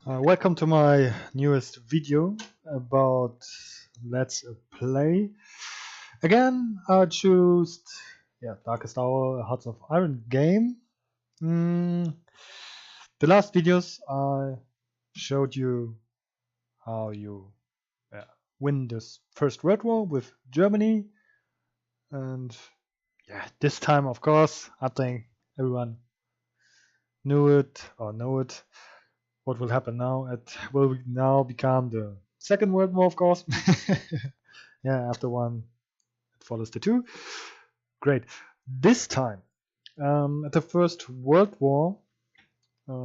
Welcome to my newest video about Let's Play. Again, I choose Darkest Hour, Hearts of Iron game. The last videos I showed you how you win this First World War with Germany, and this time, of course, I think everyone knew it or know it. What will happen now? It will now become the Second World War, of course. After one, it follows the two. Great. This time, at the First World War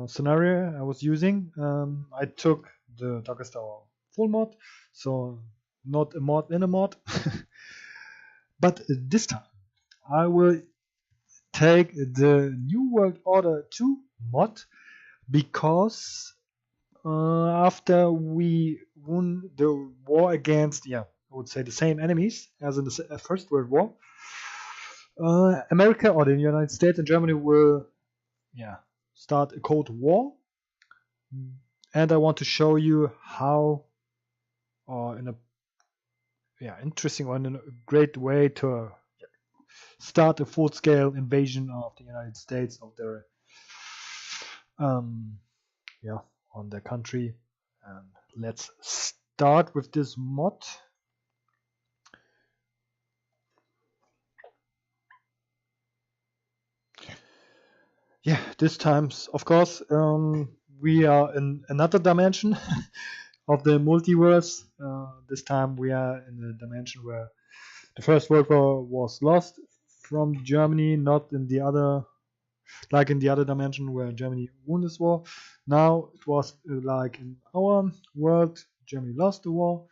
scenario I was using, I took the Darkest Hour full mod, so not a mod in a mod. But this time, I will take the New World Order 2 mod, because after we won the war against, I would say the same enemies as in the First World War, America or the United States and Germany will start a Cold War, and I want to show you how, or in a interesting or in a great way, to start a full-scale invasion of the United States of their on their country. And let's start with this mod. This time, of course, we are in another dimension of the multiverse. This time we are in a dimension where the First World War was lost from Germany, not in the other, like in the other dimension where Germany won this war. Now it was like in our world, Germany lost the war,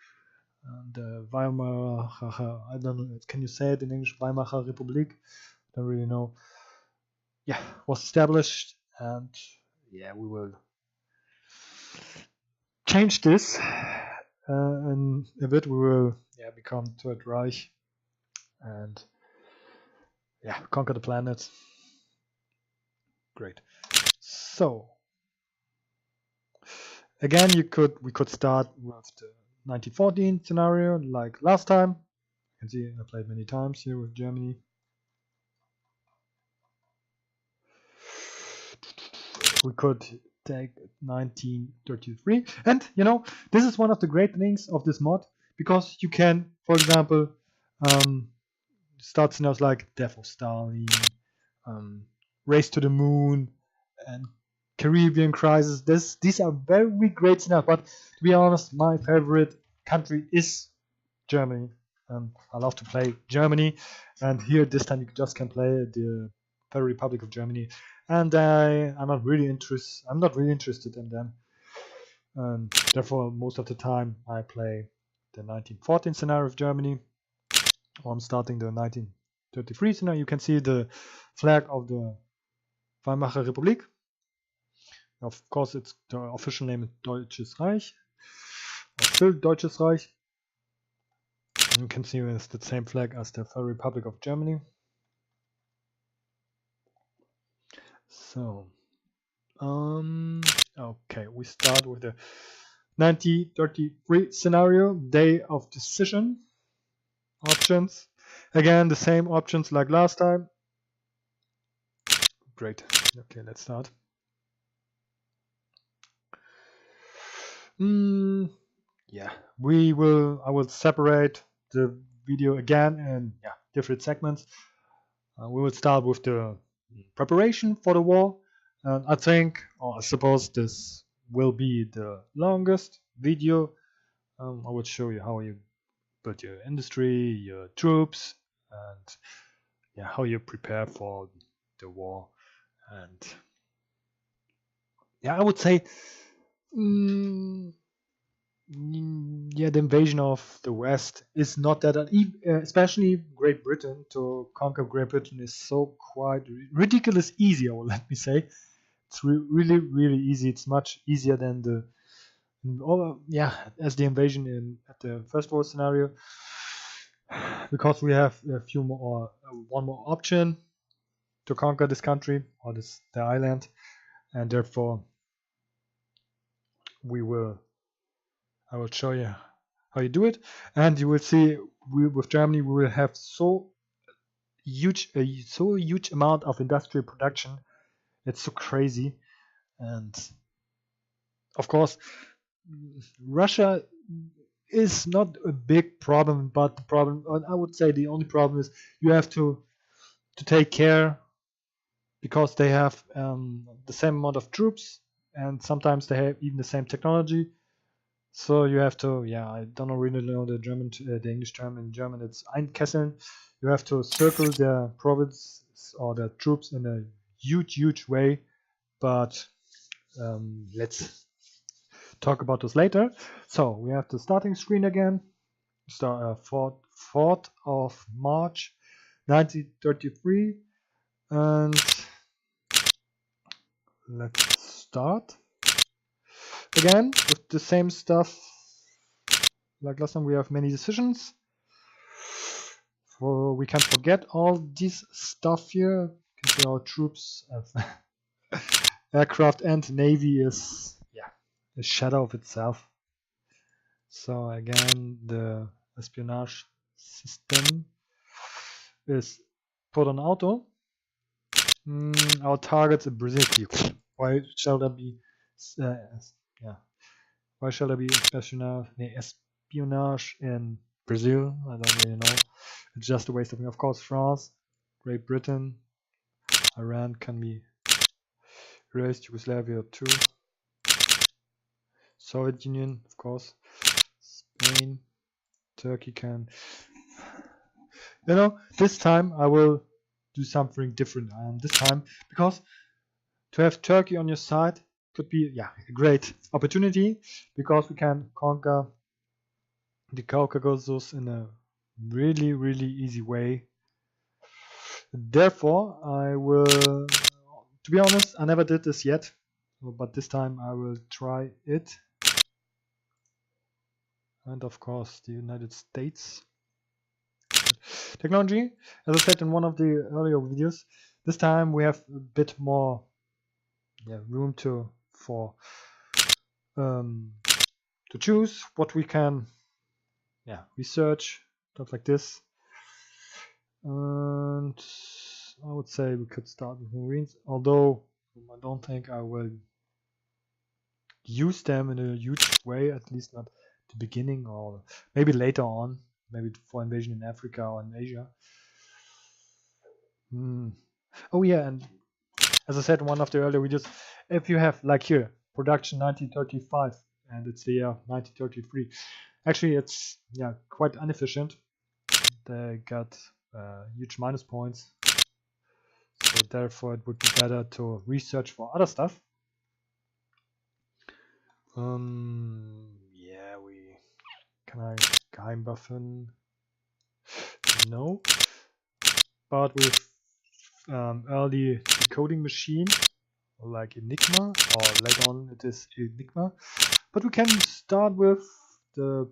and Weimar, I don't know, can you say it in English? Weimar Republic? Don't really know. Was established, and we will change this in a bit. We will become Third Reich and conquer the planet. Great. So again, we could start with the 1914 scenario like last time. You can see I played many times here with Germany. We could take 1933, and this is one of the great things of this mod, because you can, for example, start scenarios like Death of Stalin, Race to the Moon, and Caribbean Crisis. These are very great scenarios, but to be honest, my favorite country is Germany, and I love to play Germany. And here this time you just can play the Federal Republic of Germany, and I'm not really interested in them, and therefore most of the time I play the 1914 scenario of Germany, or I'm starting the 1933 scenario. You can see the flag of the Weimar Republic. Of course, it's the official name is Deutsches Reich, or still Deutsches Reich. You can see it's the same flag as the Federal Republic of Germany. So, okay, we start with the 1933 scenario, Day of Decision. Options. Again, the same options like last time. Great. Okay, let's start. I will separate the video again in different segments. We will start with the preparation for the war, and I think, or I suppose, this will be the longest video. I will show you how you build your industry, your troops, and how you prepare for the war. And I would say the invasion of the West is not that, especially Great Britain. To conquer Great Britain is so quite ridiculous easy, or let me say. It's really, really easy. It's much easier than as the invasion at the First World scenario, because we have a few more, one more option to conquer this country or the island, and therefore I will show you how you do it, and you will see with Germany we will have so huge amount of industrial production. It's so crazy, and of course Russia is not a big problem, but the problem, I would say the only problem is you have to take care, because they have the same amount of troops, and sometimes they have even the same technology. So you have to, I don't really know the German, the English term. In German it's einkesseln. You have to circle the province or the troops in a huge way. But let's talk about this later. So we have the starting screen again. Start 4th of March 1933, and let's start again with the same stuff like last time. We have many decisions, so we can forget all this stuff here. You can see our troops, aircraft and navy is a shadow of itself. So again, the espionage system is put on auto. Our target's in Brazil. Why shall there be why shall there be espionage in Brazil? I don't really know. It's just a waste of time. Of course, France, Great Britain, Iran can be erased, Yugoslavia too, Soviet Union, of course, Spain, Turkey can. This time I will do something different. This time, because to have Turkey on your side could be a great opportunity, because we can conquer the Caucasus in a really easy way. Therefore, I will, to be honest, I never did this yet, but this time I will try it. And of course, the United States. Technology, as I said in one of the earlier videos, this time we have a bit more room to choose what we can research, stuff like this. And I would say we could start with Marines, although I don't think I will use them in a huge way, at least not at the beginning, or maybe later on, maybe for invasion in Africa or in Asia. Oh yeah, and as I said in one of the earlier videos, if you have, like here, production 1935 and it's the year 1933, actually it's quite inefficient. They got huge minus points, so therefore it would be better to research for other stuff. Can I Geheimwaffen? No, but with early decoding machine like Enigma, or later on it is Enigma, but we can start with the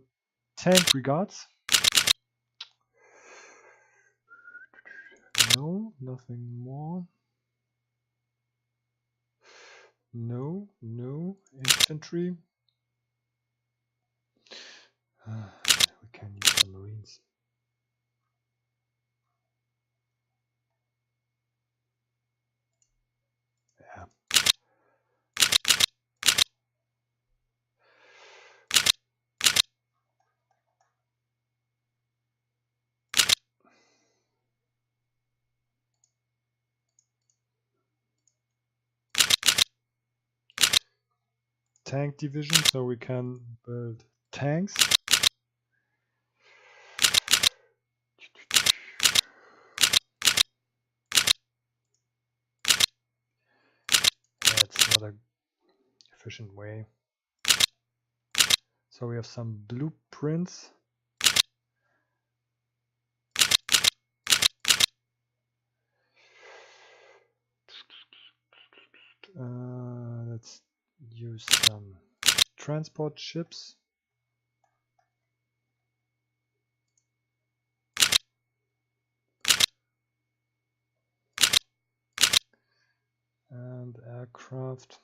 tank brigades. No, nothing more. No infantry. We can use some Marines. Tank division, so we can build tanks. That's not an efficient way. So we have some blueprints. Let's use some transport ships. And aircraft.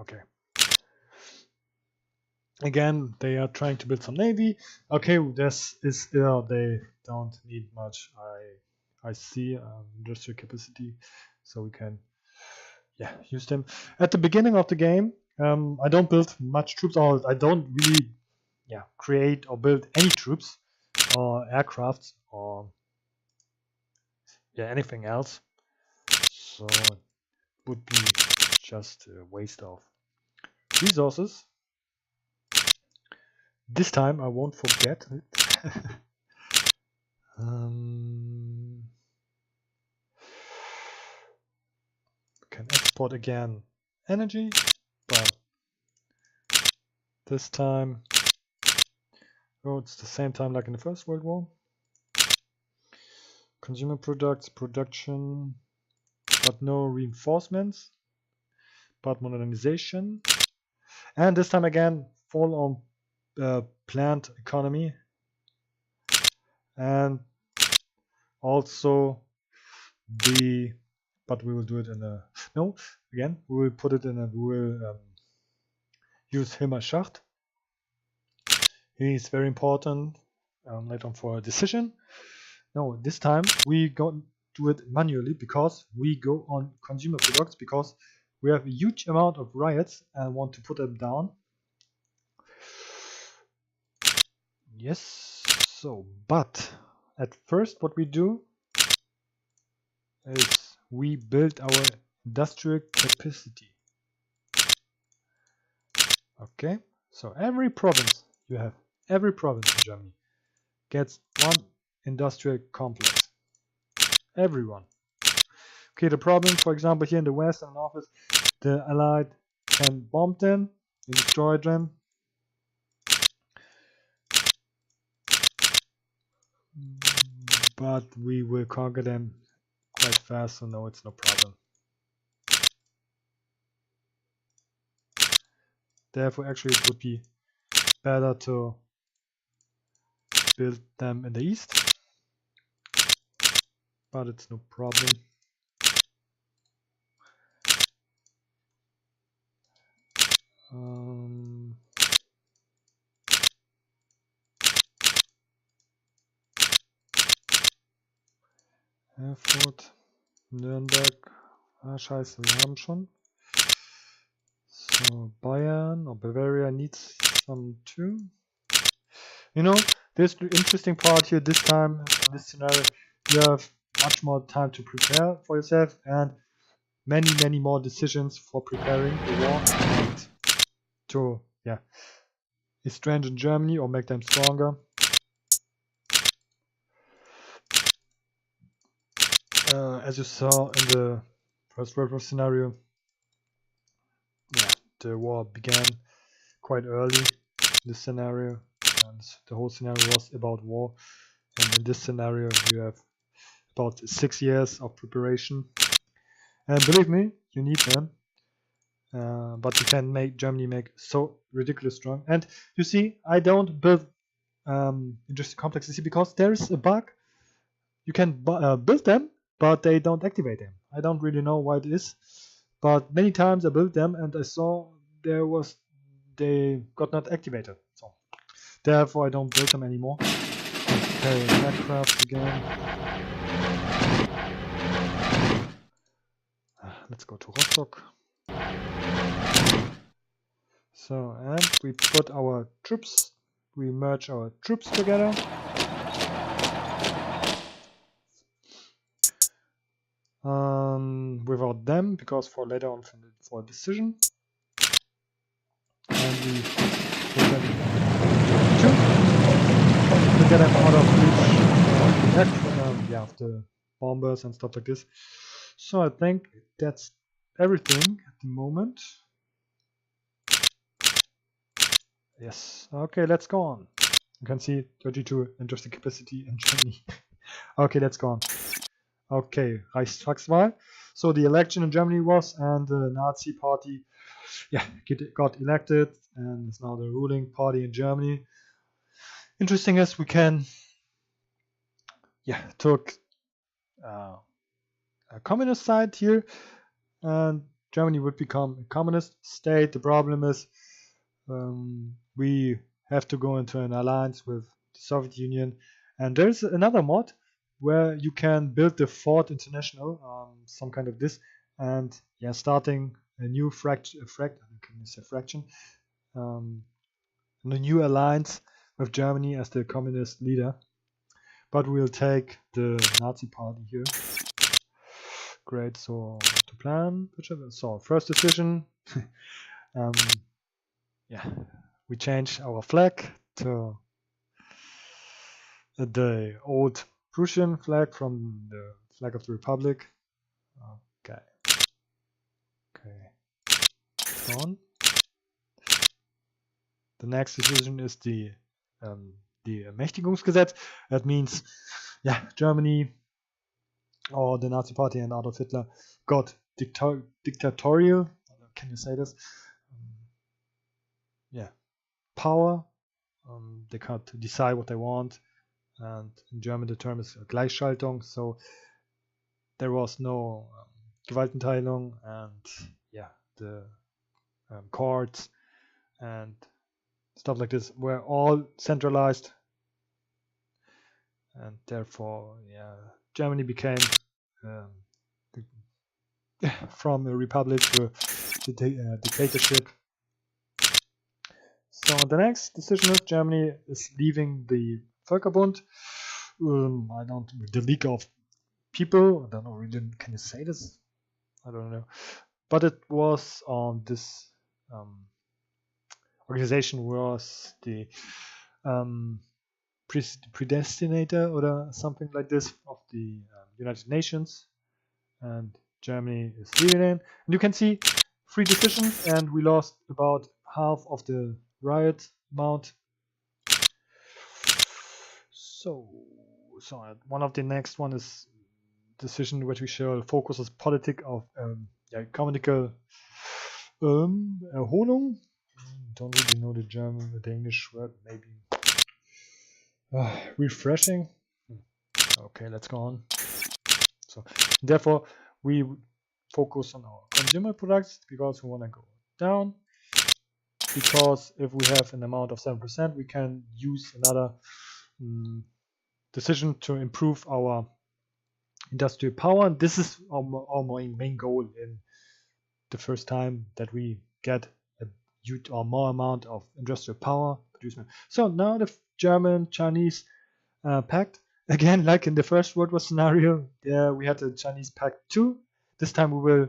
Okay. Again, they are trying to build some navy. Okay, this is they don't need much. I see industrial capacity, so we can use them. At the beginning of the game, I don't build much troops, or I don't really create or build any troops or aircrafts or anything else. So it would be just a waste of resources. This time I won't forget it. Can export again energy, but this time it's the same time like in the First World War. Consumer products, production, but no reinforcements, but modernization. And this time again, fall on plant economy. And also but we will do it in a, we will put it in a, we will use Hilmar Schacht. He is very important later on for a decision. No, this time we go do it manually because we go on consumer products because we have a huge amount of riots and want to put them down. Yes, so, but at first what we do is we build our industrial capacity. Okay, so every province in Germany gets one industrial complex. Everyone. Okay, the problem, for example, here in the West and North is the Allied can bomb them and destroy them. But we will conquer them quite fast, so no, it's no problem. Therefore, actually, it would be better to build them in the east. But it's no problem. Erfurt, Nürnberg. Ah, scheiße, wir haben schon. So, Bayern or Bavaria needs some too. You know, there's the interesting part here this time, in this scenario, you have much more time to prepare for yourself and many more decisions for preparing the war and to strengthen Germany or make them stronger. As you saw in the First World War scenario, the war began quite early in this scenario, and the whole scenario was about war. And in this scenario, you have about 6 years of preparation. And believe me, you need them. But you can make Germany so ridiculous strong. And you see, I don't build industrial complexes here because there is a bug. You can build them, but they don't activate them. I don't really know why it is, but many times I built them and I saw they got not activated. So therefore I don't build them anymore. Okay, aircraft again. Let's go to Rostock. So, and we put our troops, we merge our troops together. Without them, because for later on for a decision. And we put them to get them out of reach of the bombers and stuff like this. So I think that's everything at the moment. Yes. Okay, let's go on. You can see 32 industrial capacity in Germany. Okay, let's go on. Okay, Reichstagswahl. So the election in Germany was, and the Nazi party, got elected, and is now the ruling party in Germany. Interesting is we can, took a communist side here, and Germany would become a communist state. The problem is we have to go into an alliance with the Soviet Union. And there's another mod where you can build the Fort International, some kind of this, and yeah, starting a new fraction, a new alliance with Germany as the communist leader. But we'll take the Nazi party here. Great, so to plan, so first decision, yeah, we change our flag to the old Prussian flag from the flag of the Republic. Okay. On. The next decision is the Ermächtigungsgesetz. That means, yeah, Germany or the Nazi Party and Adolf Hitler got dictatorial. Can you say this? Yeah, power. They can't decide what they want, and in German the term is Gleichschaltung. So there was no Gewaltenteilung, and yeah, the courts and stuff like this were all centralized, and therefore, yeah, Germany became from a republic to dictatorship. So the next decision is Germany is leaving the Völkerbund. The League of People. I don't know. Really, can you say this? I don't know. But it was on this organization was the predestinator or something like this of the United Nations, and Germany is leaving in. And you can see 3 decisions, and we lost about half of the riot amount. So one of the next one is decision which we shall focus on politic of economical Erholung. Don't really know the English word, maybe refreshing. Okay, let's go on. So therefore we focus on our consumer products because we want to go down, because if we have an amount of 7%, we can use another decision to improve our industrial power. And this is our main goal in the first time that we get a huge or more amount of industrial power producement. So now the German-Chinese pact, again, like in the first World War scenario, we had the Chinese pact too. This time we will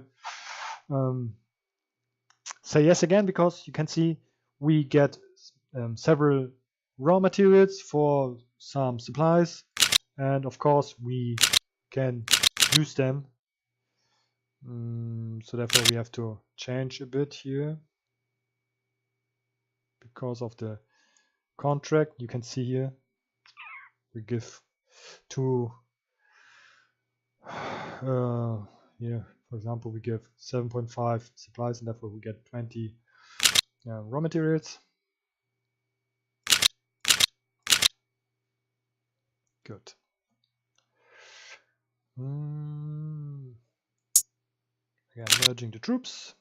say yes again, because you can see we get several raw materials for some supplies, and of course we can use them. So therefore we have to change a bit here because of the contract. You can see here we give to here, for example, we give 7.5 supplies, and therefore we get 20 raw materials. Good. Again, merging the troops.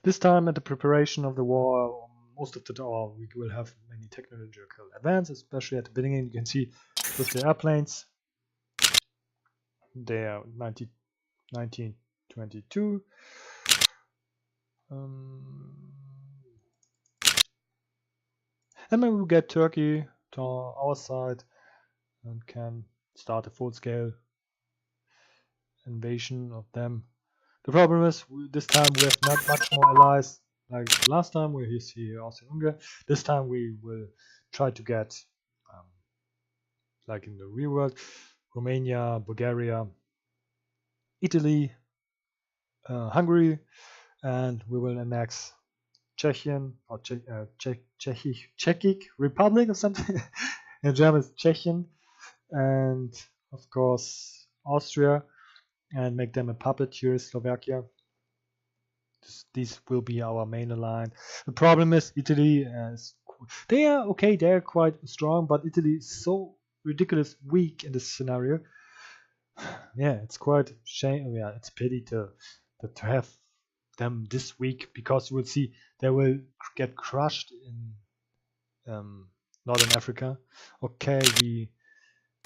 This time at the preparation of the war, most of the war we will have many technological advances, especially at the beginning. You can see with the airplanes, they are 1922. And then we will get Turkey to our side and can start a full-scale invasion of them. The problem is this time we have not much more allies like last time where you see Austria-Hungary. This time we will try to get, like in the real world, Romania, Bulgaria, Italy, Hungary, and we will annex Czechian or Czech Republic or something. In German it's Czechian, and of course Austria, and make them a puppet here, Slovakia. These will be our main alliance. The problem is Italy, they are okay, they are quite strong, but Italy is so ridiculous weak in this scenario. yeah, it's quite shame. Yeah, it's pity to have them this week, because you will see they will get crushed in Northern Africa. Okay, we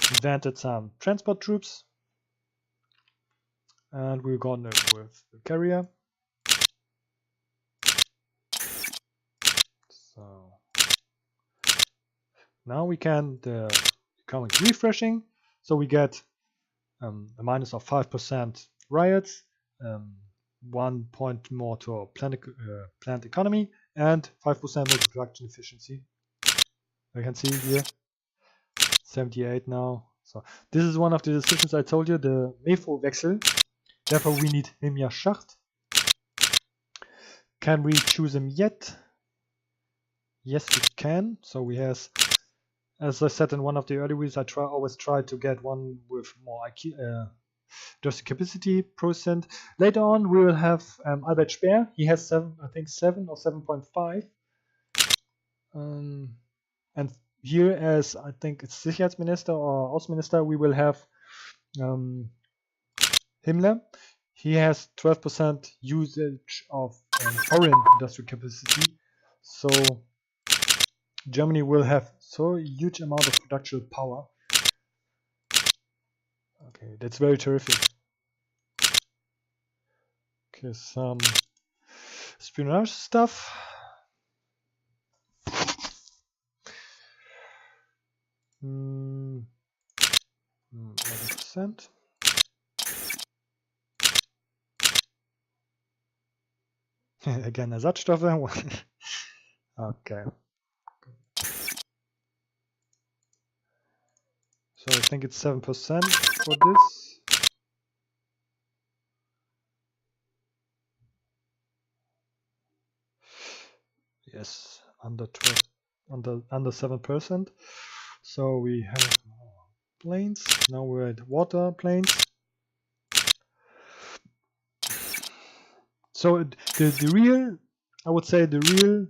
invented some transport troops, and we're gonna with the carrier. So now we can the economic refreshing. So we get a minus of 5% riots, 1 point more to our plant economy, and 5% more production efficiency. I can see here 78 now. So this is one of the decisions I told you, the MEFO-Wechsel. Therefore we need Himya Schacht. Can we choose him yet? Yes, we can. So we have, as I said in one of the early videos, I always try to get one with more IQ, just capacity percent. Later on, we will have Albert Speer. He has 7, I think 7 or 7.5. And here, as I think it's Sicherheitsminister or Außenminister, we will have Himmler. He has 12% usage of foreign industrial capacity. So Germany will have so huge amount of production power. Okay, that's very terrific. Okay, some espionage stuff. 11%. Again, Ersatzstoffe. Okay. So I think it's 7% for this. Yes, under 7%. So we have planes. Now we're at water planes. So the real, I would say the real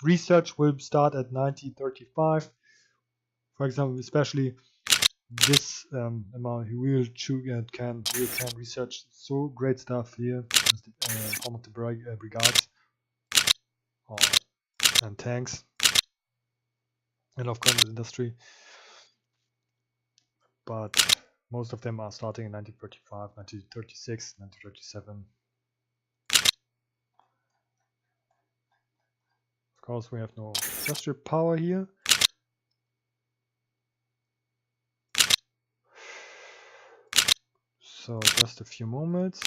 research will start at 1935. For example, especially this amount, we can research so great stuff here. Form of the brigades and tanks, and of course industry. But most of them are starting in 1935, 1936, 1937. Of course, we have no industrial power here. So just a few moments.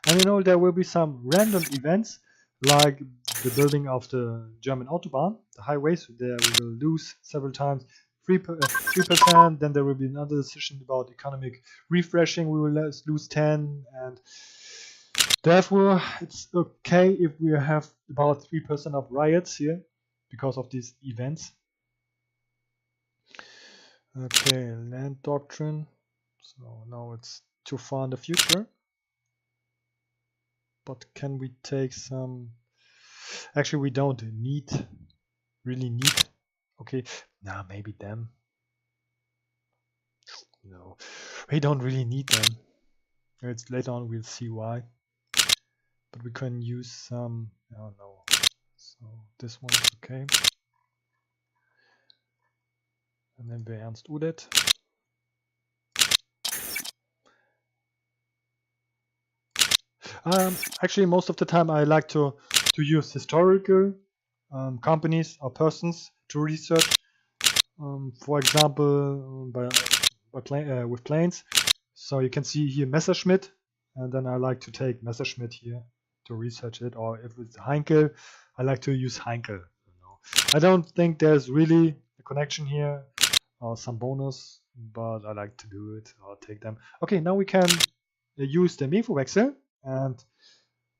And you know, there will be some random events, like the building of the German Autobahn, the highways. There we will lose several times 3%. Then there will be another decision about economic refreshing. We will lose 10, and therefore it's okay if we have about 3% of riots here because of these events. Okay, land doctrine. So now it's too far in the future. But can we take some? Actually, we don't really need. Okay, nah, maybe them. No, we don't really need them. It's later on, we'll see why. But we can use some. Oh no. So this one is okay. And then Ernst Udet. Actually, most of the time I like to use historical companies or persons to research. For example, with planes. So you can see here Messerschmitt, and then I like to take Messerschmitt here to research it. Or if it's Heinkel, I like to use Heinkel. I don't think there's really a connection here or some bonus, but I like to do it or take them. Okay, now we can use the MEFO-Wechsel, and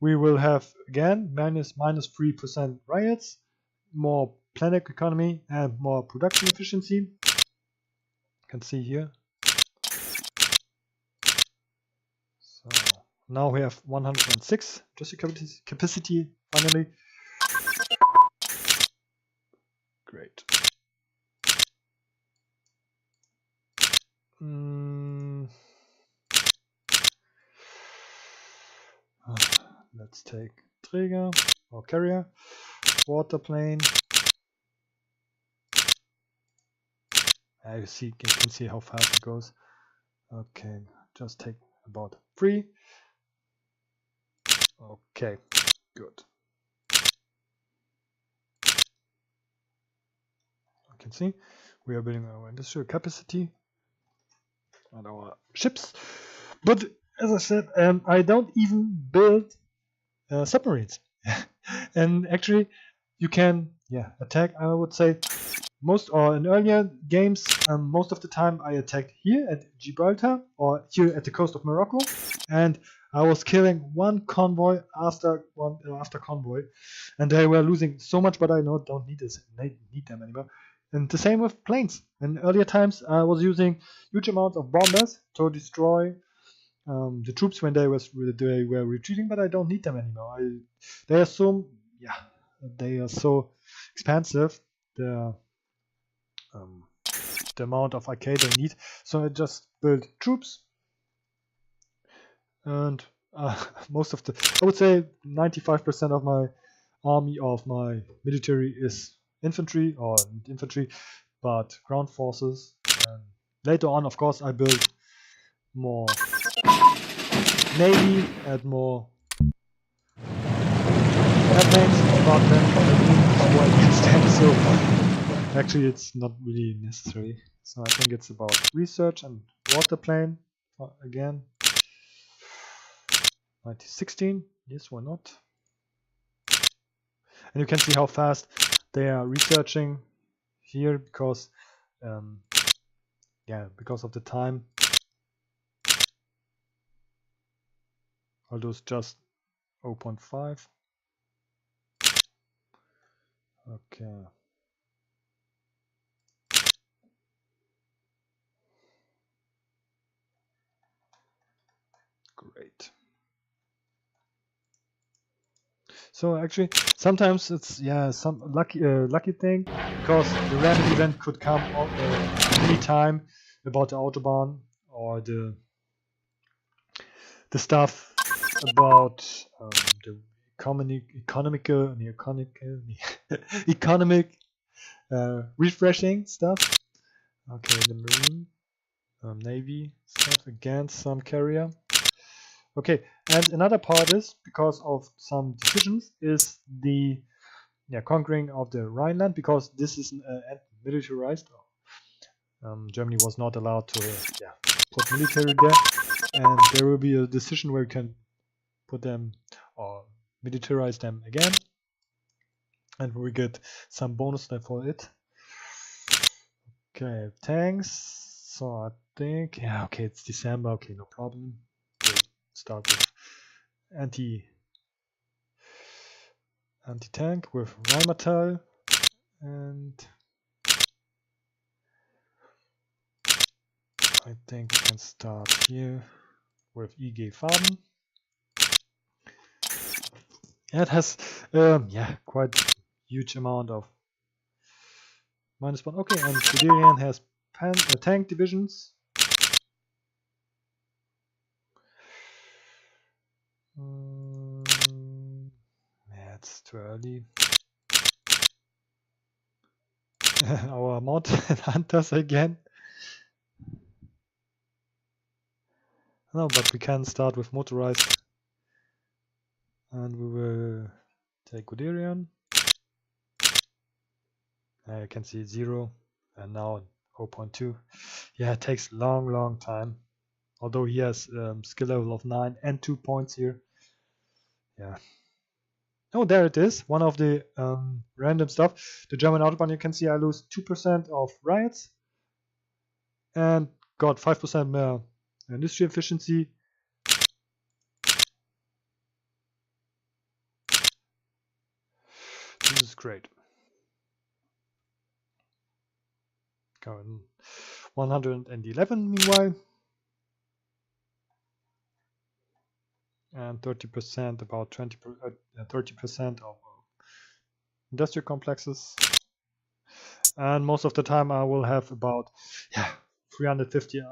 we will have again minus 3% riots, more planet economy, and more production efficiency. You can see here. So now we have 106 just capacity finally. Great. let's take Träger or carrier, water plane. You can see how fast it goes. Okay, just take about 3. Okay, good. You can see we are building our industrial capacity and our ships. But as I said, I don't even build submarines. And actually, you can attack. I would say in earlier games, most of the time I attacked here at Gibraltar or here at the coast of Morocco, and I was killing one convoy after convoy, and they were losing so much. But I don't need them anymore. And the same with planes. In earlier times, I was using huge amounts of bombers to destroy the troops when they were retreating, but I don't need them anymore. They are so expensive. The amount of arcade they need, so I just build troops, and most of I would say 95% of my army of my military is infantry, but ground forces. And later on, of course, I build more navy and more airplanes, but then so actually it's not really necessary. So I think it's about research and water plane again. 1916, yes, why not? And you can see how fast they are researching here because because of the time. I'll do just 0.5. Okay. Great. So actually, sometimes it's some lucky thing, because the random event could come any time about the autobahn or the stuff about the economic refreshing stuff. Okay, the marine, navy stuff against some carrier. Okay, and another part is because of some decisions is the conquering of the Rhineland, because this is militarized. Germany was not allowed to put military there, and there will be a decision where you can put them or militarize them again, and we get some bonus there for it. Okay, tanks. So I think okay, it's December. Okay, no problem. We'll start with anti-tank with Rheinmetall, and I think we can start here with IG Farben. It has quite huge amount of -1. Okay, and Siberian has tank divisions. It's too early. Our mod hunters again. No, but we can start with motorized, and we will take Guderian. You can see 0 and now 0.2. Yeah, it takes long time, although he has skill level of 9 and 2 points here. Yeah. Oh, there it is, one of the random stuff. The German Autobahn, you can see I lose 2% of riots and got 5% more industry efficiency. This is great. Going 111 meanwhile. And 30%, about 30% of industrial complexes. And most of the time I will have about 350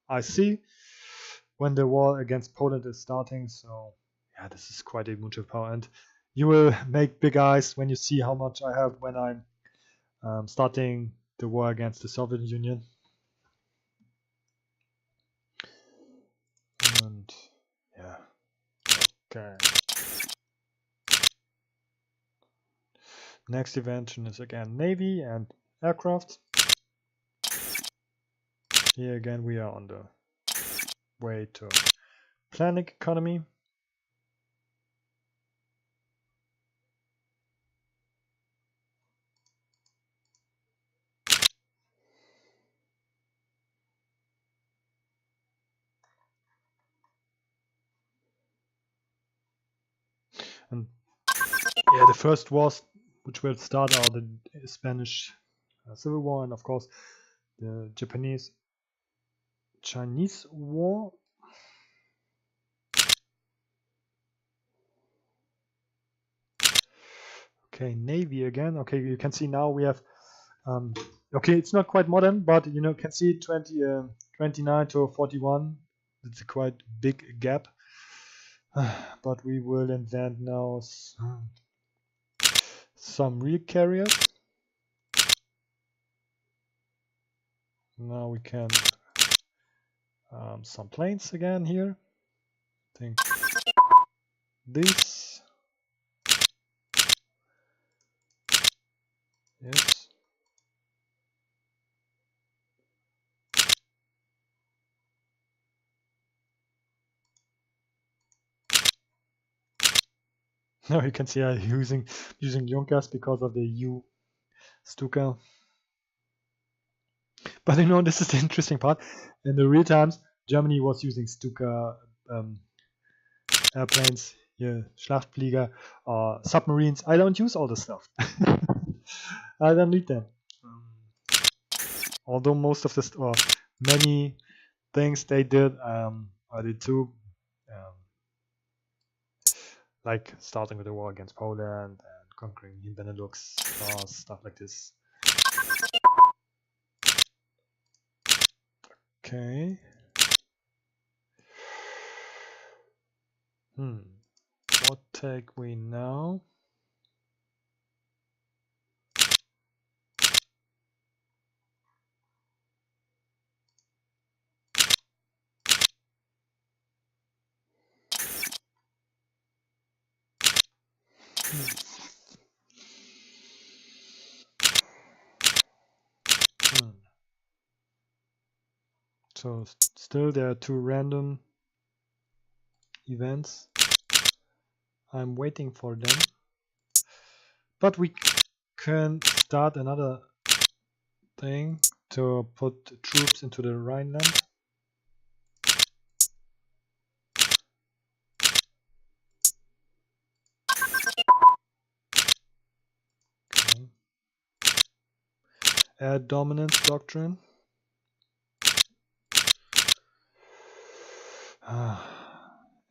IC when the war against Poland is starting. So yeah, this is quite a much of power, and you will make big eyes when you see how much I have when I'm starting the war against the Soviet Union. And yeah, okay. Next invention is again Navy and aircraft. Here again we are on the way to planning economy. And yeah, the first wars which will start are the Spanish Civil War, and of course the Chinese War. Okay, Navy again. Okay, you can see now we have okay, it's not quite modern, but you know, can see 29 to 41. It's a quite big gap. But we will invent now some real carriers. Now we can some planes again here. I think this. Yes. Now you can see I'm using Junkers because of the U Stuka. But you know, this is the interesting part. In the real times, Germany was using Stuka airplanes, yeah, Schlachtflieger, or submarines. I don't use all this stuff. I don't need them. Although most of this, or many things they did, I did too. Like starting with the war against Poland and conquering the Benelux, stuff like this. Okay. What take we now? So still there are two random events. I'm waiting for them. But we can start another thing to put troops into the Rhineland. Okay. Air dominance doctrine.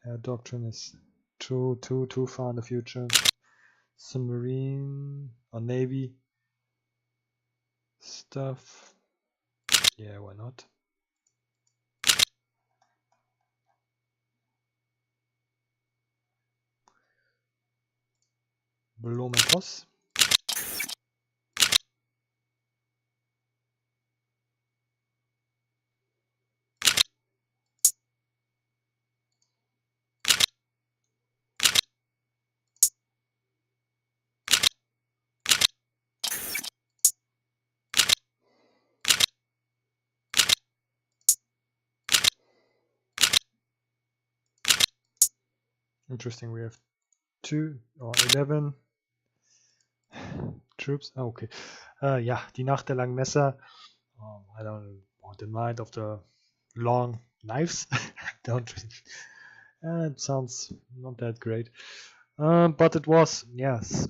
Air doctrine is too far in the future. Submarine or Navy stuff. Yeah, why not? Blom and Voss. Interesting, we have 2 or 11 troops. Oh, okay. Yeah, die Nacht der langen Messer. I don't know, the night of the long knives. Don't. It sounds not that great. But it was, yes,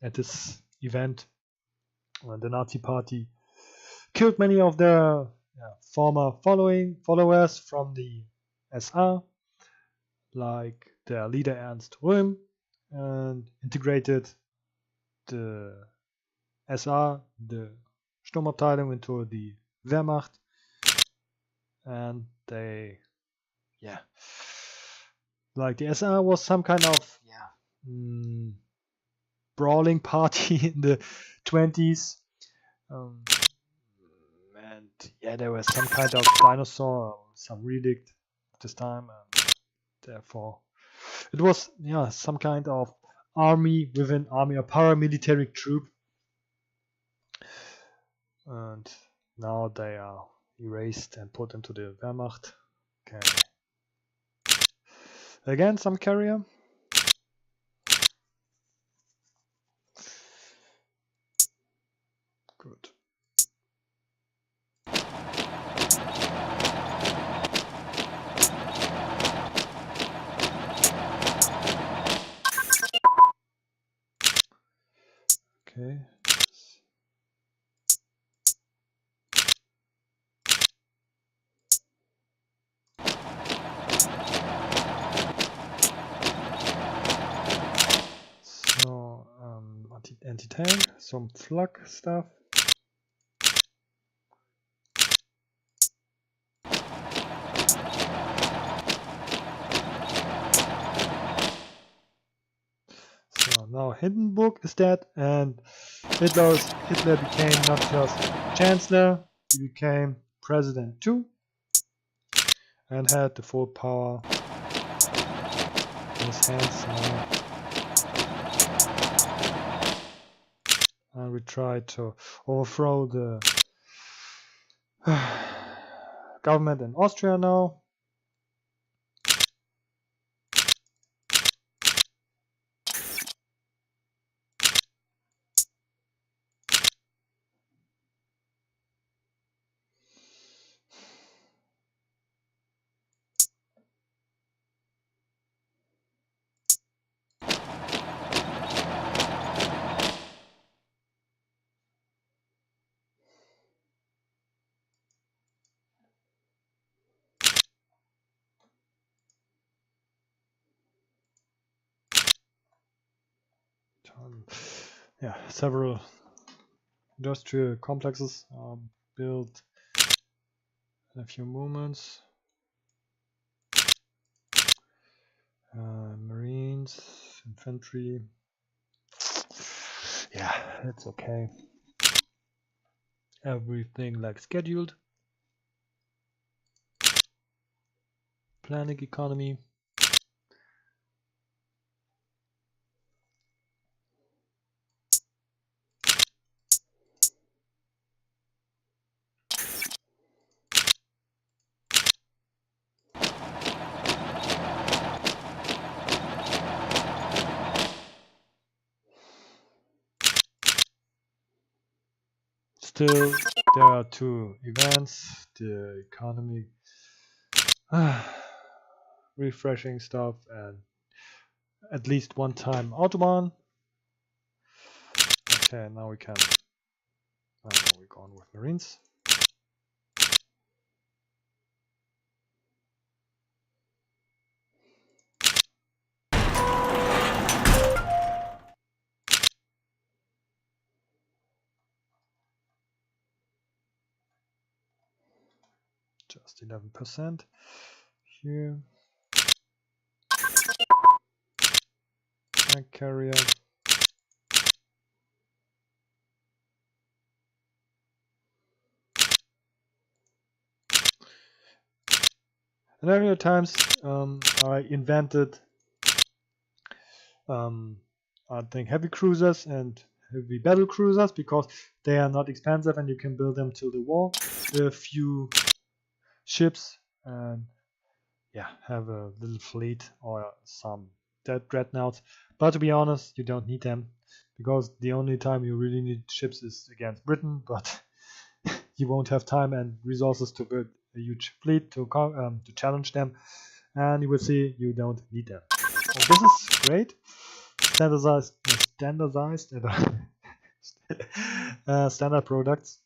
at this event, the Nazi Party killed many of their former followers from the SA, like their leader Ernst Röhm, and integrated the SA, the Sturmabteilung, into the Wehrmacht, and they, yeah, Like the SR was some kind of brawling party in the 20s. And yeah, there was some kind of dinosaur, some relic this time, and therefore it was some kind of army within army, a paramilitary troop, and now they are erased and put into the Wehrmacht. Okay. Again, some carrier. Good. Okay. So anti-tank, some flak stuff. So now Hindenburg is dead, and Hitler became not just Chancellor, he became President too, and had the full power in his hands now. And we try to overthrow the government in Austria now. Yeah, several industrial complexes are built in a few moments. Marines, infantry. Yeah, it's okay. Everything like scheduled. Planning economy. Still, there are two events, the economy refreshing stuff, and at least one time Autobahn. Okay, now we can. We're going with Marines. Just 11% here. Tank carrier. And earlier times I invented I think heavy cruisers and heavy battle cruisers because they are not expensive and you can build them till the war. A few ships and have a little fleet or some dreadnoughts. But to be honest, you don't need them because the only time you really need ships is against Britain. But you won't have time and resources to build a huge fleet to challenge them, and you will see you don't need them. So this is great. Standardized standard products.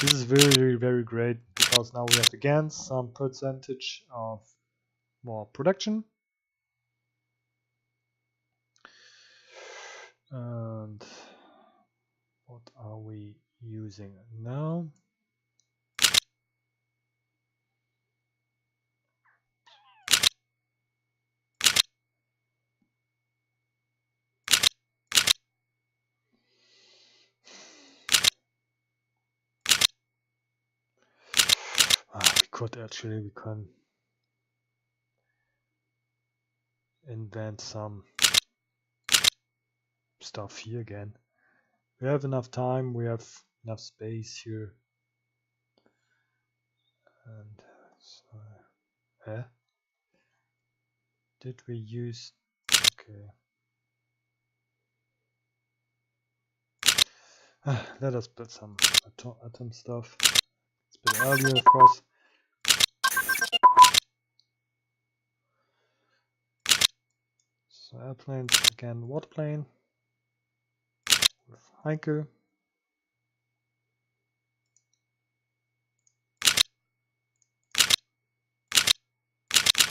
This is very, very great because now we have again some percentage of more production. And what are we using now? we can invent some stuff here again. We have enough time, we have enough space here. And so, did we use, okay. Let us build some atom stuff. It's a bit earlier, of course. So airplanes, again, water plane with Heike.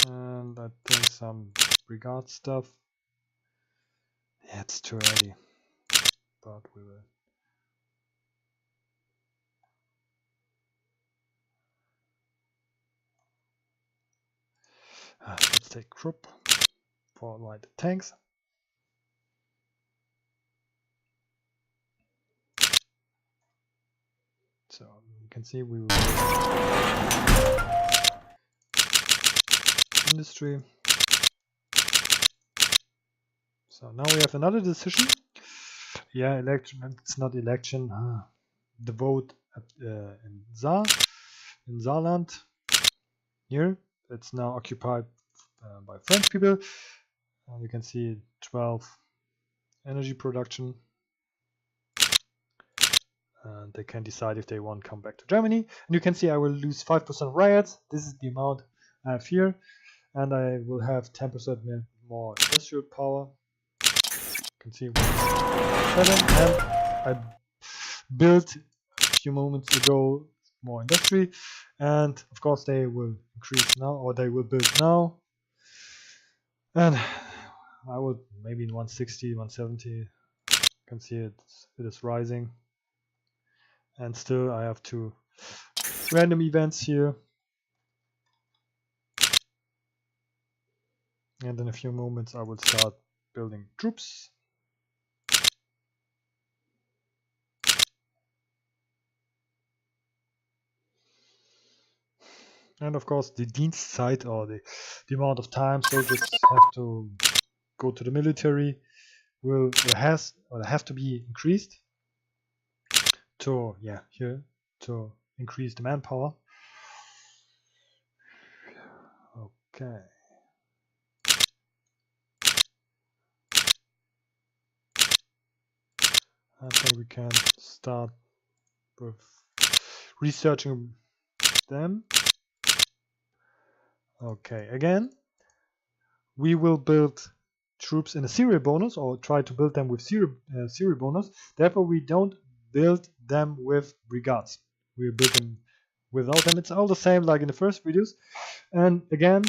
And I think some brigade stuff. Yeah, it's too early, but we will. Let's take Krupp for light tanks. So you can see we will industry. So now we have another decision. Yeah, election. It's not election. The vote at, in Saarland. Here, it's now occupied by French people. You can see 12 energy production. And they can decide if they want to come back to Germany. And you can see I will lose 5% riots. This is the amount I have here. And I will have 10% more industrial power. You can see 7. And I built a few moments ago more industry. And of course they will increase now, or they will build now. And I would maybe in 160, 170. You can see it is rising. And still I have 2 random events here. And in a few moments I will start building troops. And of course the Dienstzeit, or the amount of time soldiers have to go to the military will have to be increased to to increase the manpower. Okay. I think we can start with researching them. Okay, again, we will build troops in a serial bonus, or try to build them with serial bonus. Therefore, we don't build them with brigades. We build them without them. It's all the same like in the first videos. And again,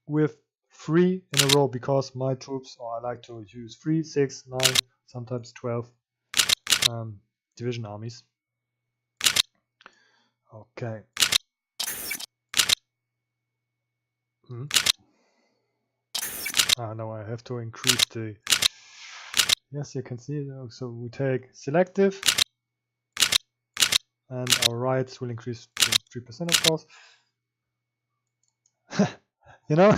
with 3 in a row, because my troops, or I like to use 3, 6, 9, sometimes 12 division armies. Okay. Now I have to increase the. Yes, you can see it. So we take selective, and our riots will increase to 3%, of course. You know,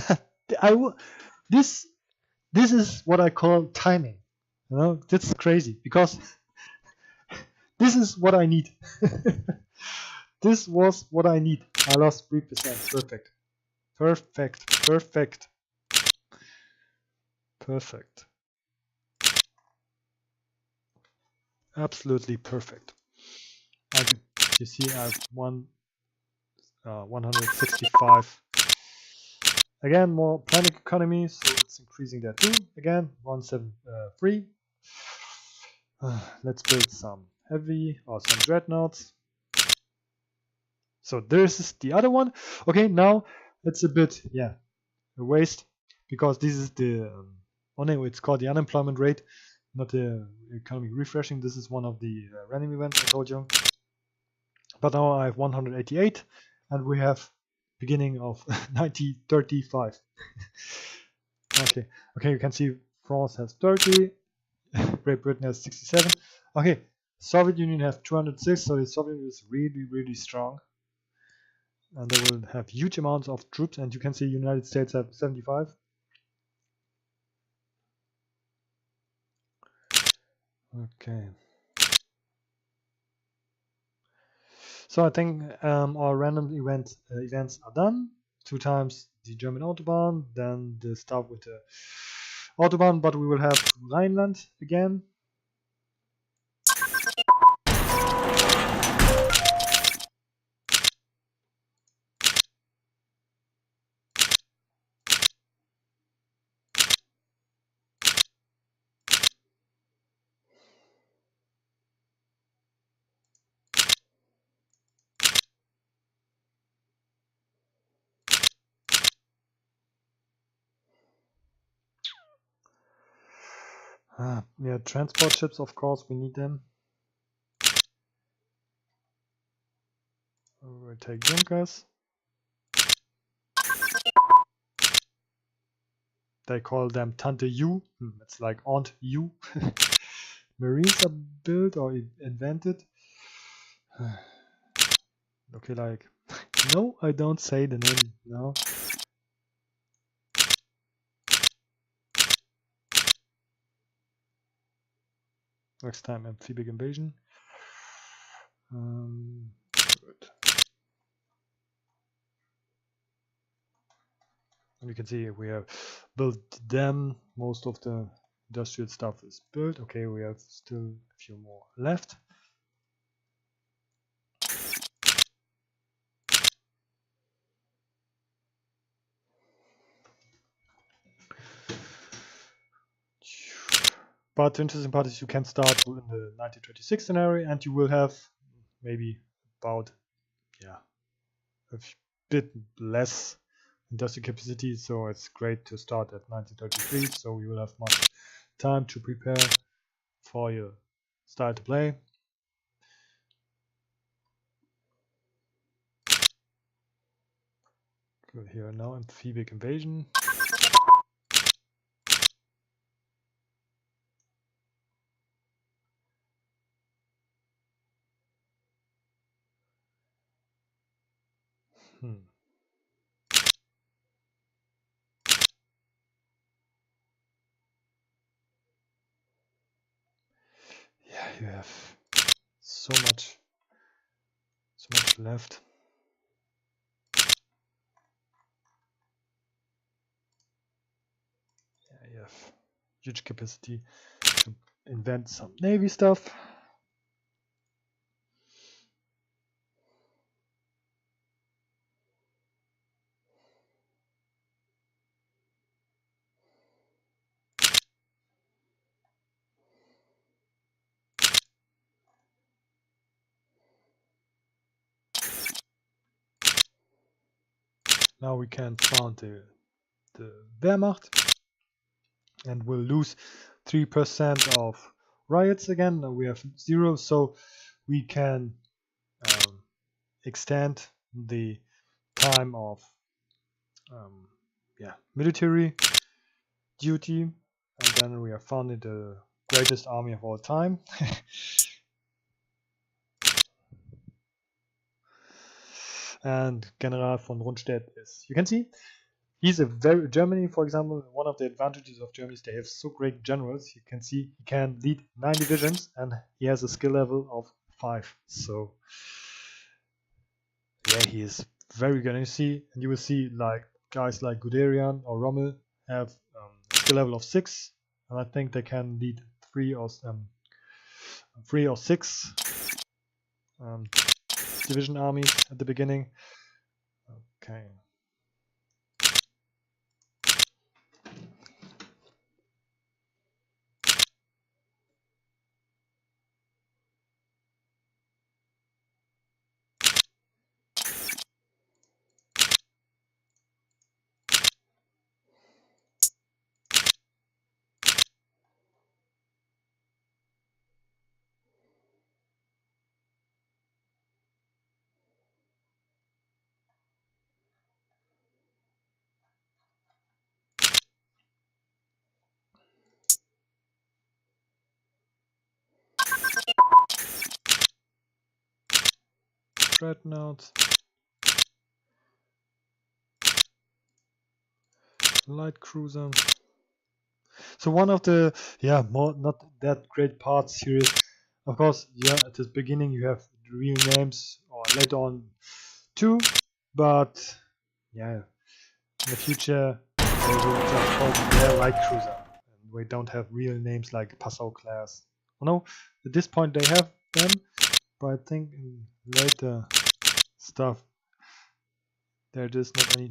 this is what I call timing. You know, that's crazy, because this is what I need. This was what I need. I lost 3%. Perfect. Perfect. Perfect. Perfect. Absolutely perfect. You see, I have 165. Again, more planning economy, so it's increasing that too. Again, 173. Let's build some heavy or some dreadnoughts. So this is the other one. Okay, now it's a bit a waste, because this is the it's called the unemployment rate, not the economic refreshing. This is one of the random events I told you. But now I have 188, and we have beginning of 1935. Okay, you can see France has 30, Great Britain has 67. Okay, Soviet Union has 206, so the Soviet Union is really, really strong. and they will have huge amounts of troops, and you can see United States have 75. Okay. So I think our random events are done. 2 times the German Autobahn, then the stuff with the Autobahn, but we will have Rhineland again. Yeah, transport ships, of course, we need them. We'll take Junkers. They call them Tante U. It's like Aunt U. Marines are built or invented. Okay, like, no, I don't say the name now. Next time, amphibious invasion. Good. And you can see we have built them. Most of the industrial stuff is built. Okay, we have still a few more left. But the interesting part is you can start in the 1936 scenario, and you will have maybe about a bit less industrial capacity. So it's great to start at 1933. So you will have much time to prepare for your style to play. Good, here now amphibious invasion. Yeah, you have so much left. Yeah, you have huge capacity to invent some navy stuff. Now we can found the Wehrmacht, and we'll lose 3% of riots again. Now we have 0, so we can extend the time of military duty, and then we have founded the greatest army of all time. And General von Rundstedt is, you can see, he's a very, Germany, for example, one of the advantages of Germany is they have so great generals. You can see he can lead 9 divisions, and he has a skill level of 5. So yeah, he is very good. And you will see like guys like Guderian or Rommel have a skill level of 6, and I think they can lead 3 or 6 division armies at the beginning. Okay. Dreadnoughts. light cruiser. So one of the more not that great parts here is, of course, at the beginning you have real names, or later on too, but in the future they will just call their light cruiser, and we don't have real names like Passau class. No, at this point they have them, but I think in later stuff there is not any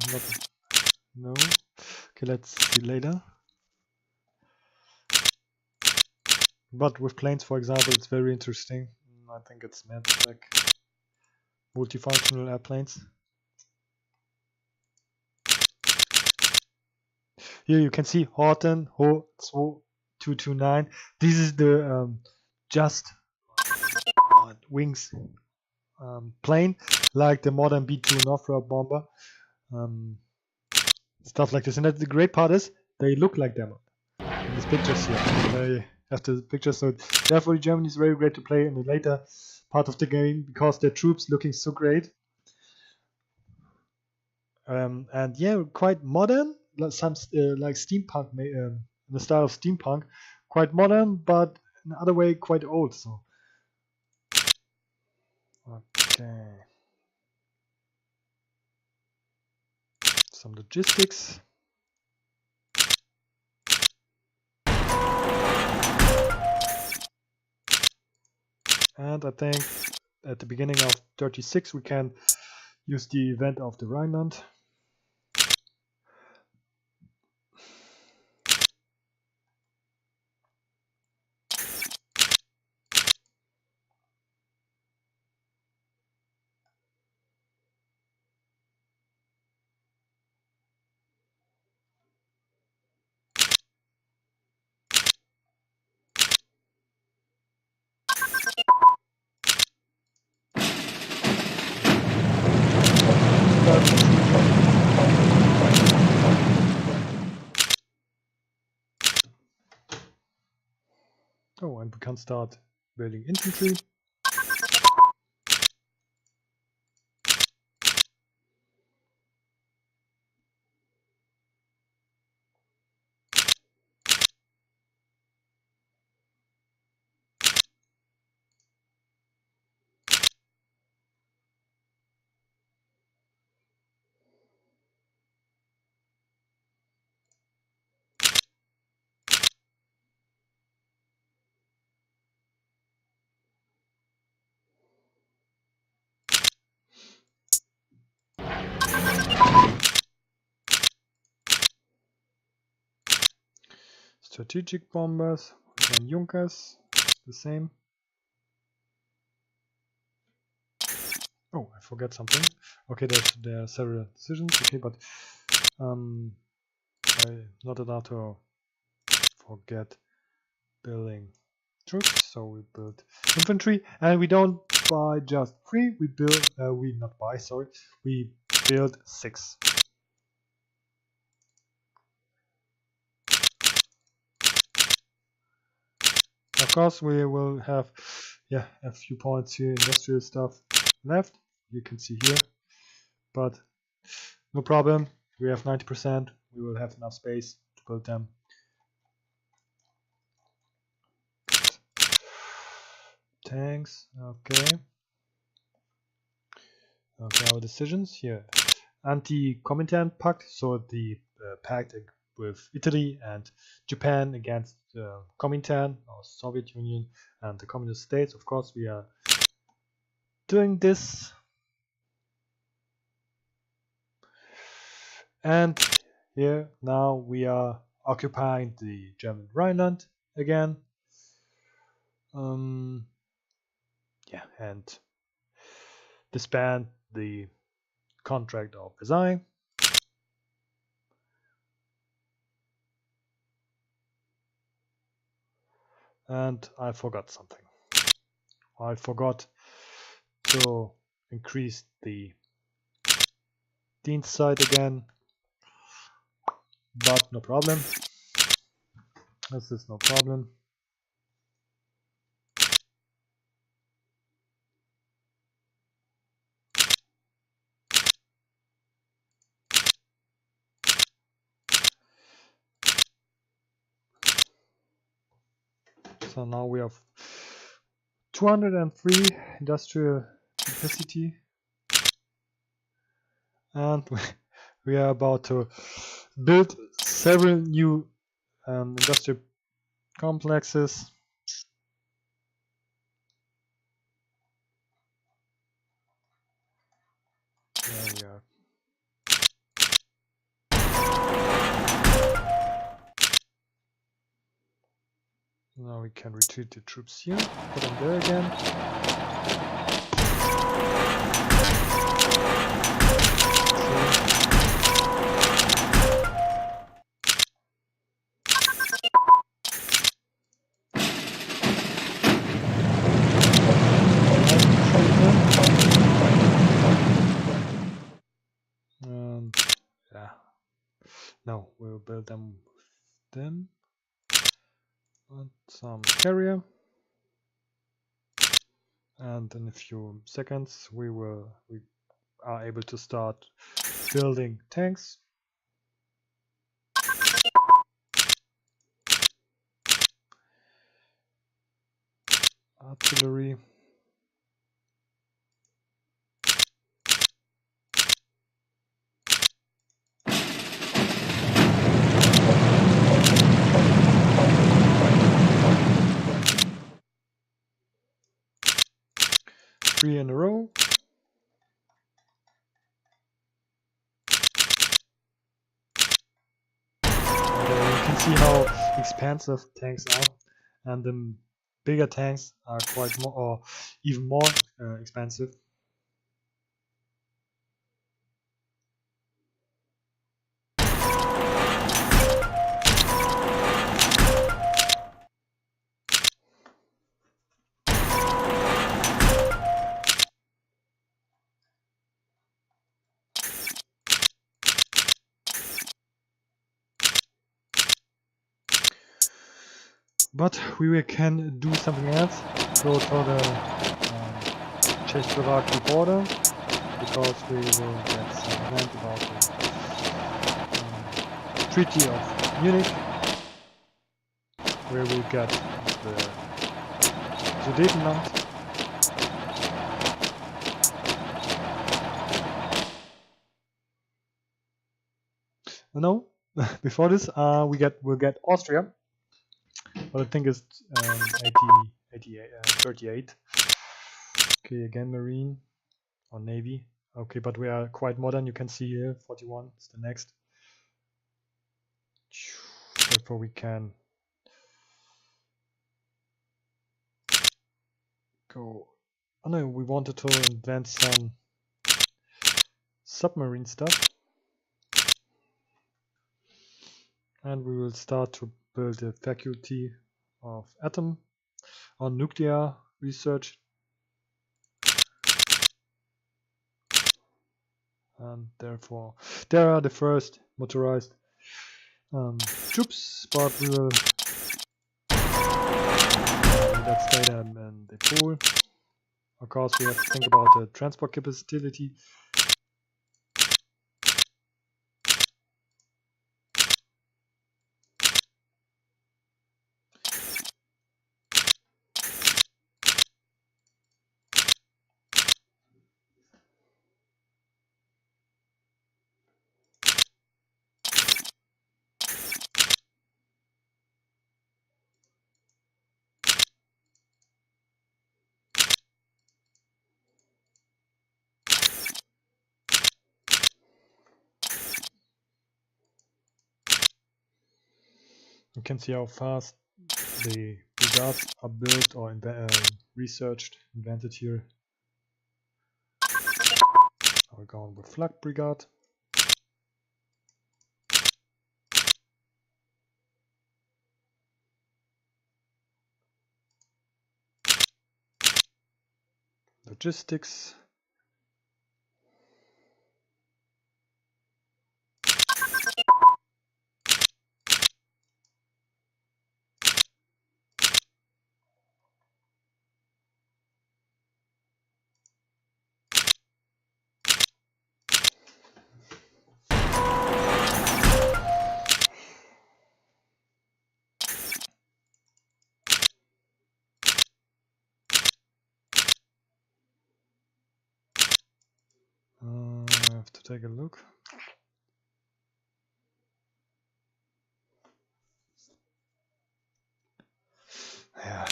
no. Okay, let's see later. But with planes, for example, it's very interesting. I think it's meant like multifunctional airplanes. Here you can see Horten Ho 229. This is the just wings plane, like the modern B-2 Northrop bomber. Stuff like this. And the great part is they look like them in these pictures here. They have the pictures, so therefore Germany is very great to play in the later part of the game because their troops looking so great. And quite modern, some like steampunk, in the style of steampunk, quite modern, but in the other way quite old. So okay, some logistics. And I think at the beginning of 36 we can use the event of the Rhineland. Oh, and we can start building infantry. Strategic bombers, then Junkers, the same. Oh, I forgot something. Okay, there are several decisions. Okay, but I'm not allowed to forget building troops. So we build infantry, and we don't buy just 3. We build. We not buy. Sorry, we build 6. Of course, we will have a few points here, industrial stuff left. You can see here, but no problem. We have 90%. We will have enough space to build them. Tanks. Okay. Okay, our decisions here. Anti-Comintern Pact, so the pact with Italy and Japan against Comintern, or Soviet Union, and the Communist States. Of course, we are doing this. And here now we are occupying the German Rhineland again. And disband the contract of Versailles. And I forgot something. I forgot to increase the Dienstzeit again, but no problem. This is no problem. So now we have 203 industrial capacity, and we are about to build several new industrial complexes. There we are. Now we can retreat the troops here, put them there again. And yeah, now we'll build them with them and some carrier. And in a few seconds we are able to start building tanks. Artillery. Three in a row. And you can see how expansive tanks are, and the bigger tanks are quite more, or even more expensive. But we can do something else. Go to the Czechoslovakia border, because we will get some land about the Treaty of Munich, where we get the Sudetenland. No, before this we'll get Austria, but I think it's 38. Okay, again Marine or Navy. Okay, but we are quite modern. You can see here 41 is the next. Therefore we can go. Oh no, we wanted to invent some submarine stuff, and we will start to build a faculty of atom or nuclear research, and therefore there are the first motorized troops, but we will let's stay them in the pool. Of course, we have to think about the transport capacity. You can see how fast the brigades are built or researched, invented here. Now we're going with Flak Brigade. Logistics. take a look. Yeah.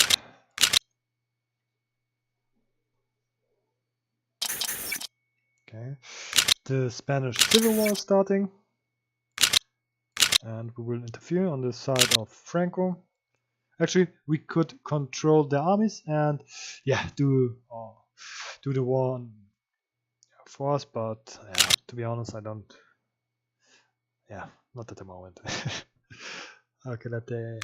Okay. The Spanish Civil War is starting, and we will interfere on the side of Franco. Actually, we could control the armies and do the war for us, but to be honest, I don't. Yeah, not at the moment. Okay, let the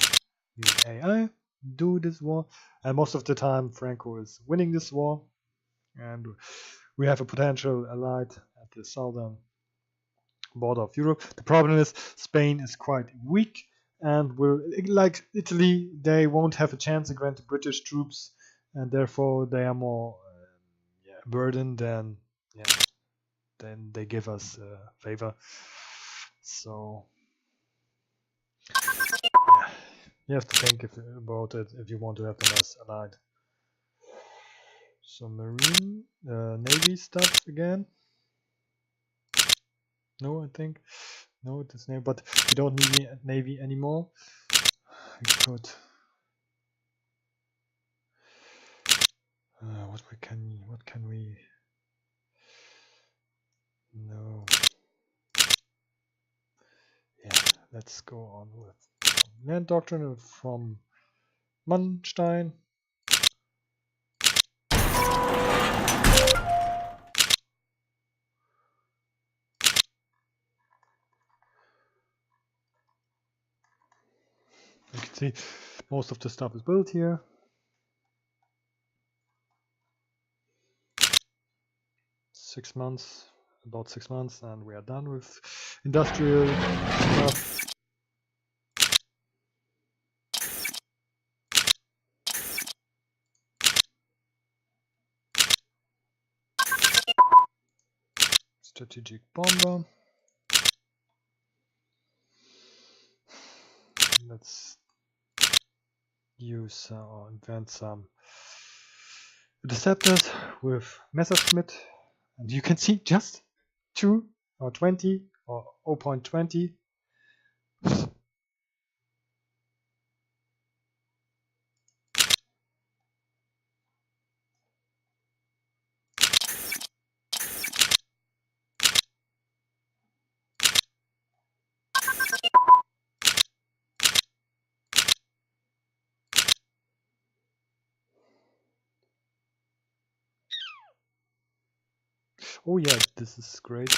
AI do this war, and most of the time Franco is winning this war, and we have a potential allied at the southern border of Europe. The problem is Spain is quite weak, and will, like Italy, they won't have a chance against the British troops, and therefore they are more burdened than they give us a favor. So you have to think about it if you want to have them as allied. So marine, navy stuff again. No, I think no, it is navy, but we don't need navy anymore. We could. What can we? No. Yeah, let's go on with land doctrine from Manstein. You can see most of the stuff is built here. About 6 months, and we are done with industrial stuff. Strategic bomber. Let's use or invent some interceptors with Messerschmitt, and you can see just 2 or 20 or 0.20. Oh yeah, this is great,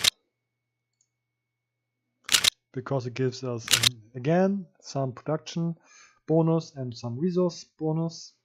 because it gives us again some production bonus and some resource bonus.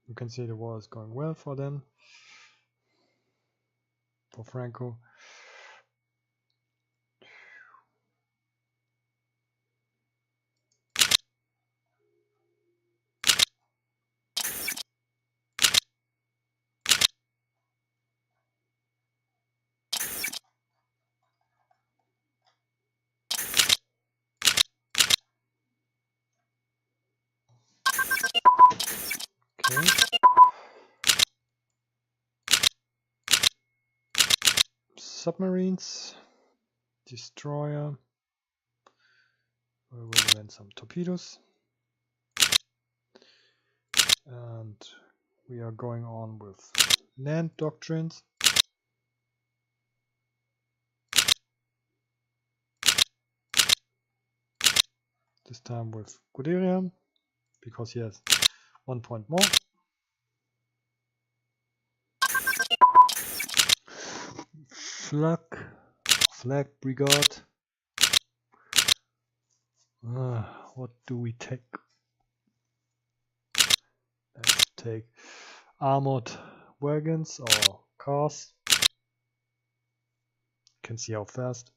You can see the war is going well for them, for Franco. Okay. Submarines, destroyer. We will invent some torpedoes, and we are going on with land doctrines. This time with Guderian, because he has 1 point more. Flag brigade. What do we take? Let's take armored wagons or cars. You can see how fast.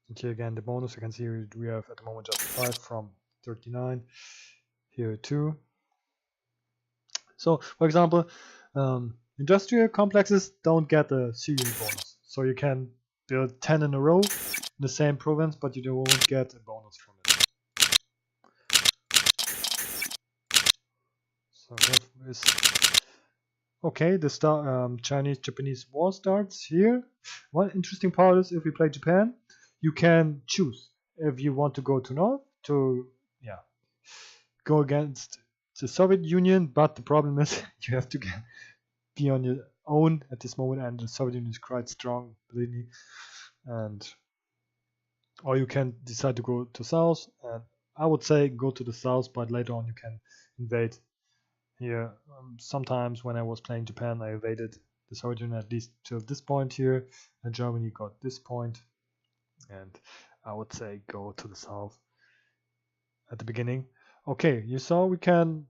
And here again the bonus, you can see we have at the moment just 5 from 39. Here 2. So for example, industrial complexes don't get a serial bonus. So you can build 10 in a row in the same province, but you won't get a bonus from it. So that is okay. The Chinese-Japanese war starts here. One interesting part is if you play Japan, you can choose if you want to go to north to go against the Soviet Union, but the problem is you have to be on your own at this moment, and the Soviet Union is quite strong, believe me. And or you can decide to go to south, and I would say go to the south, but later on you can invade here. Sometimes when I was playing Japan, I invaded the Soviet Union at least till this point here, and Germany got this point, and I would say go to the south at the beginning. Okay, you saw we can,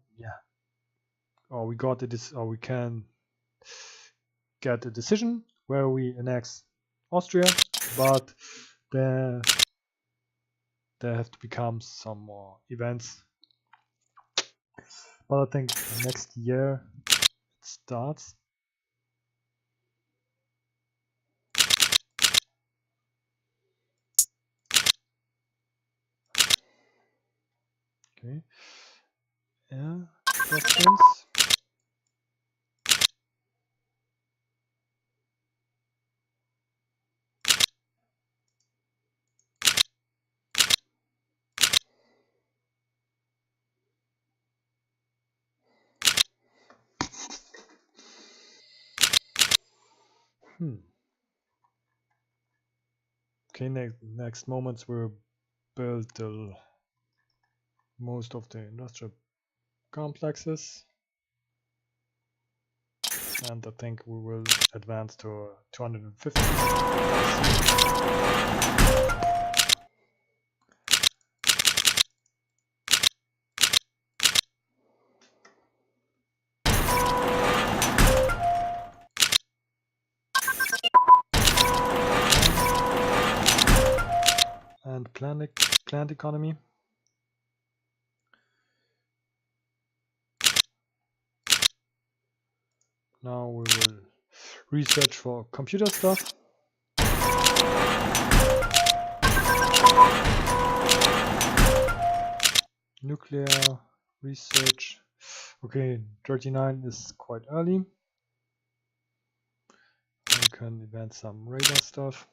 or we got this, or we can get a decision where we annex Austria, but there have to become some more events. But I think next year it starts. Okay. Yeah. Questions? Okay, next moments we'll build most of the industrial complexes, and I think we will advance to 250. And plant economy. Now we will research for computer stuff. Nuclear research. Okay, 39 is quite early. We can advance some radar stuff.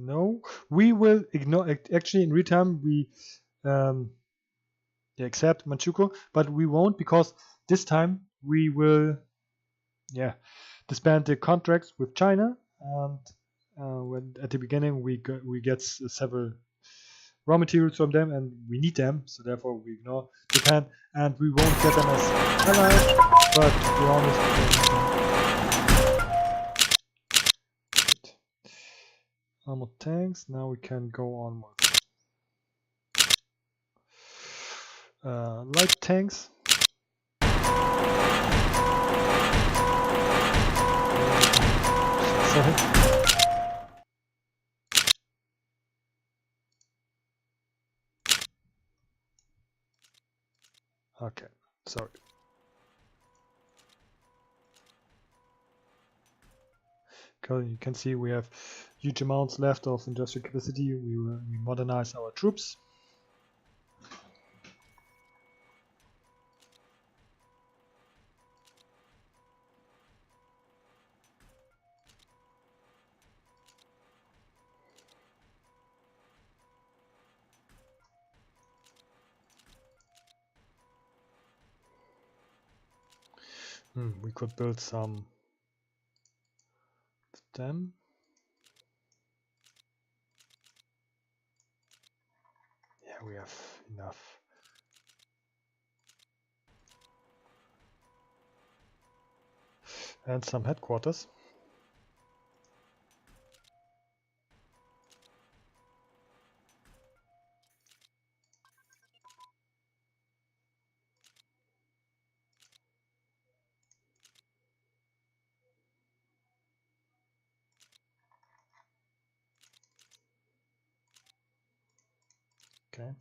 No, we will ignore. Actually, in return, we accept Manchukuo, but we won't, because this time we will disband the contracts with China, and when at the beginning we get several raw materials from them, and we need them, so therefore we ignore Japan, and we won't get them as allies, but to be honest, we don't need them. Armored tanks. Now we can go on with light tanks. Sorry. Okay, sorry. You can see we have huge amounts left of industrial capacity. We modernize our troops. We could build some them. Yeah, we have enough. And some headquarters. Okay.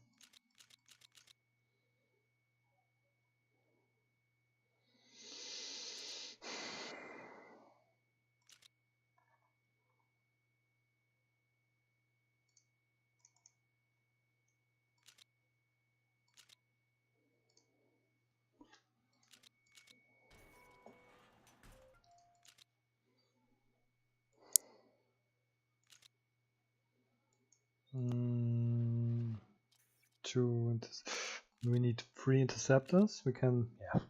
We need 3 interceptors. We can, yeah,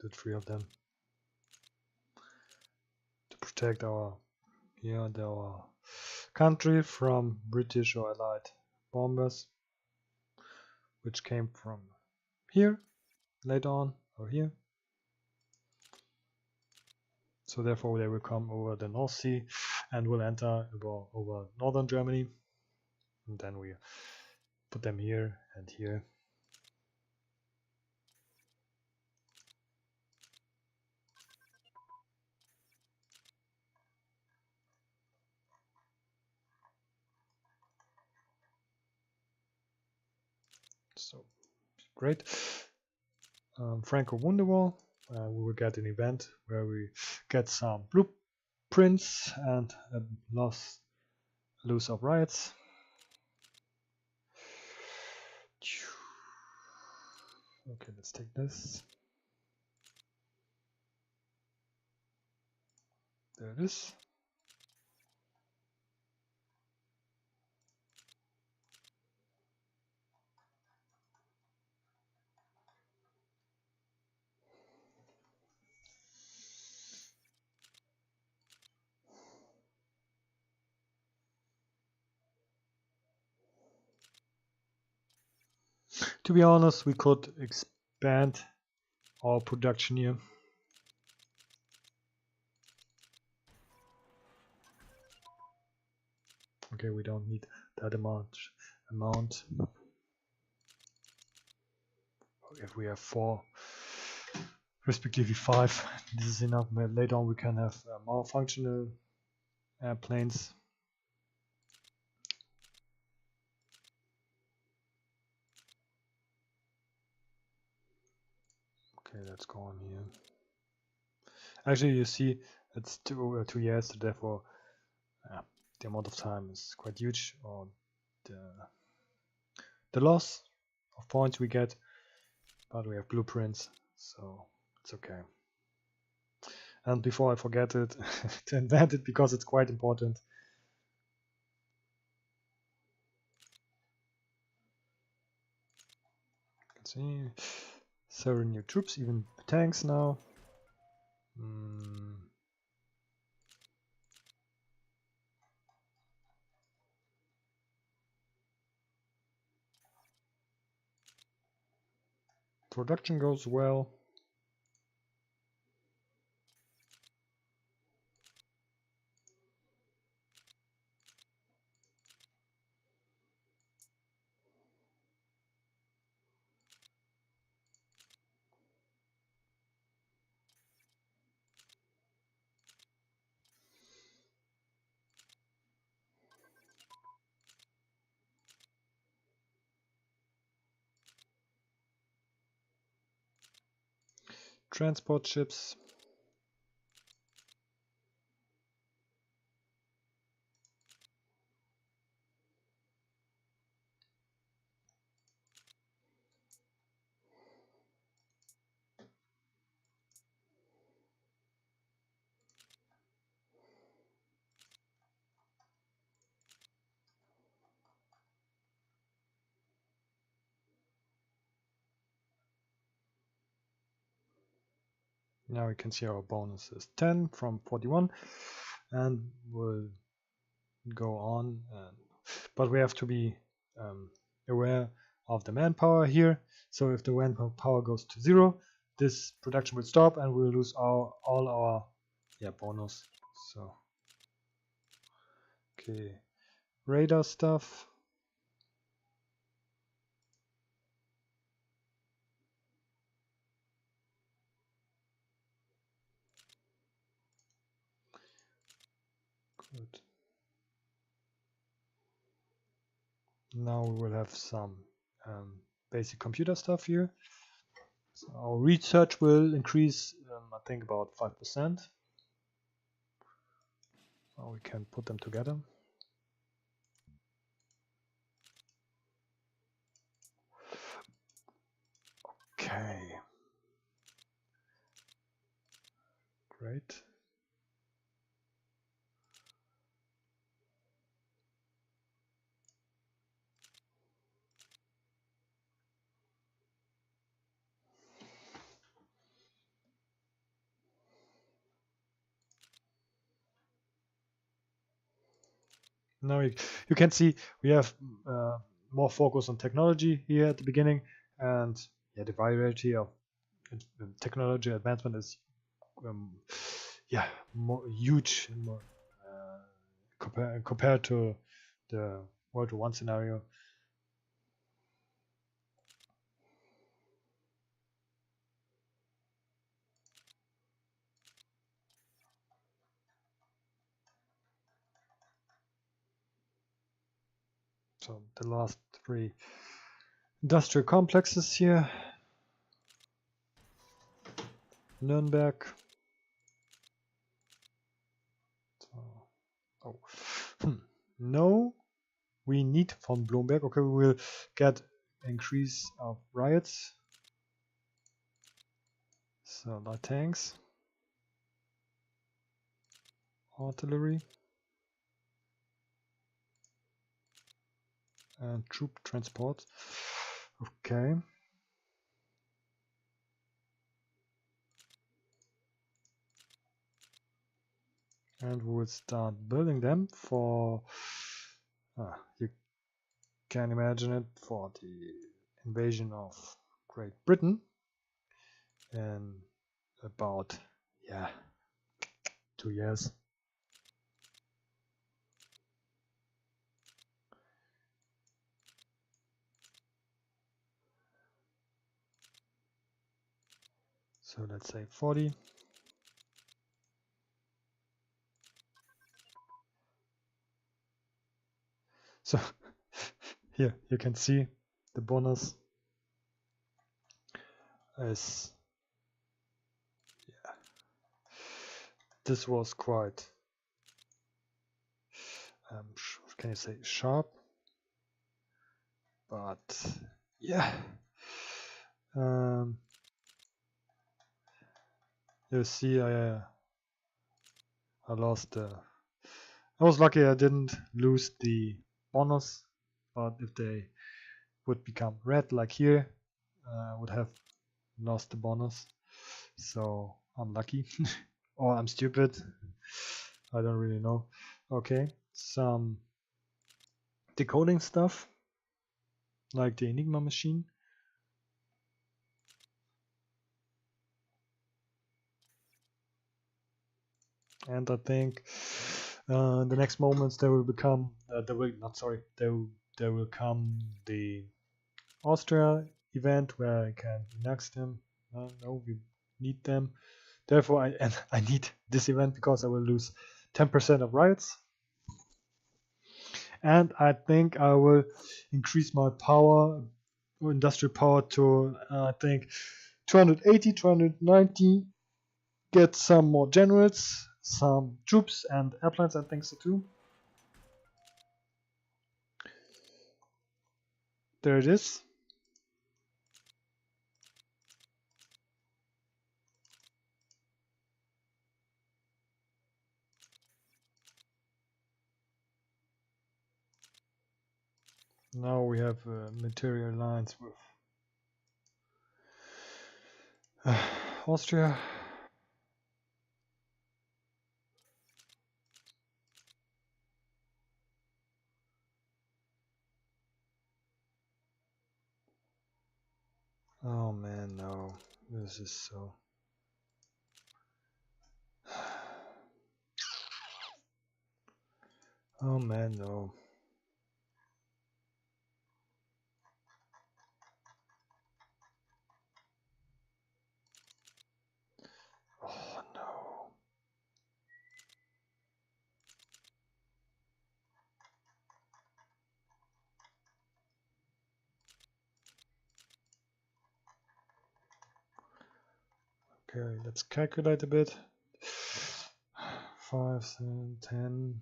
do 3 of them to protect our country from British or Allied bombers, which came from here later on, or here. So therefore they will come over the North Sea and will enter over northern Germany, and then we put them here and here. So great. Franco Wunderwall. We will get an event where we get some blueprints and loss of riots. Okay, let's take this. There it is. To be honest, we could expand our production here. Okay, we don't need that amount. If we have 4, respectively 5, this is enough. Later on we can have more functional airplanes. Okay, let's go on here. Actually, you see, it's 2 years, so therefore the amount of time is quite huge, or the loss of points we get, but we have blueprints, so it's okay. And before I forget it, to invent it, because it's quite important. Let's see, several new troops, even tanks now. Production goes well. Transport ships. Now we can see our bonus is 10 from 41. and we'll go on. But we have to be aware of the manpower here. So if the manpower goes to 0, this production will stop and we'll lose all our bonus. So okay, radar stuff. Good. Now we will have some basic computer stuff here. So our research will increase, I think, about 5%. We can put them together. Okay. Great. Now you can see we have more focus on technology here at the beginning, and the variety of technology advancement is more huge, more compared to the World War I scenario. So the last 3 industrial complexes here. Nuremberg. So, no, we need von Blomberg. Okay, we will get increase of riots. So light tanks, artillery, and troop transport. Okay. And we will start building them for, you can imagine it, for the invasion of Great Britain in about 2 years. So let's say 40. So here you can see the bonus is, this was quite, can you say, sharp, but you see I lost I was lucky I didn't lose the bonus, but if they would become red like here, I would have lost the bonus. So I'm lucky or I'm stupid, I don't really know. Okay, some decoding stuff like the Enigma machine. And I think the next moments there will become there will come the Austria event where I can annex them. No, we need them. Therefore, I need this event because I will lose 10% of riots. And I think I will increase my power, industrial power, to I think 280, 290. Get some more generals, some troops and airplanes, I think so too. There it is. Now we have material lines with Austria. man, no. This is so... Oh man, no. Oh no. Okay, let's calculate a bit. 5, 7, 10,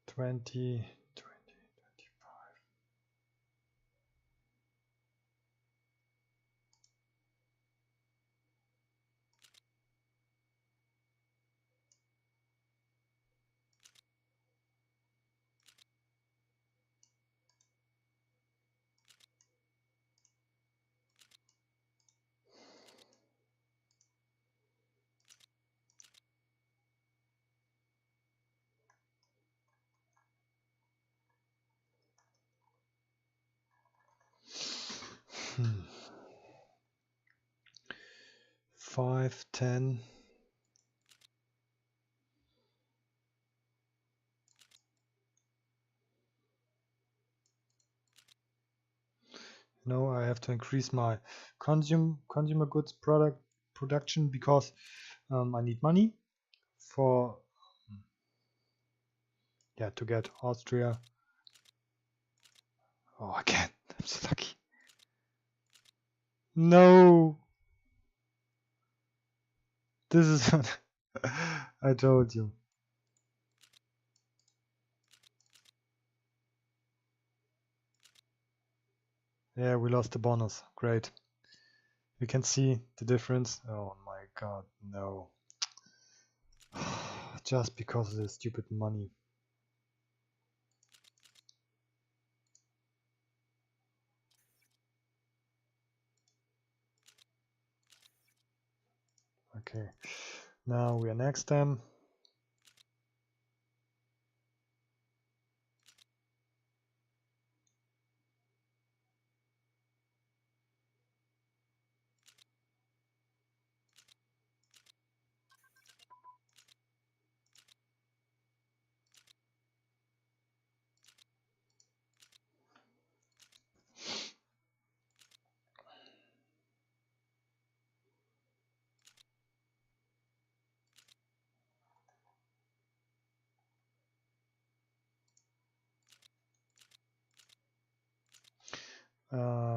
20, 25. Hmm. 5, 10. No, I have to increase my consumer goods production because I need money for to get Austria. Oh, again, I'm so lucky. No, this is what I told you. Yeah, we lost the bonus. Great. We can see the difference. Oh my god, no. Just because of the stupid money. Okay, now we annex them.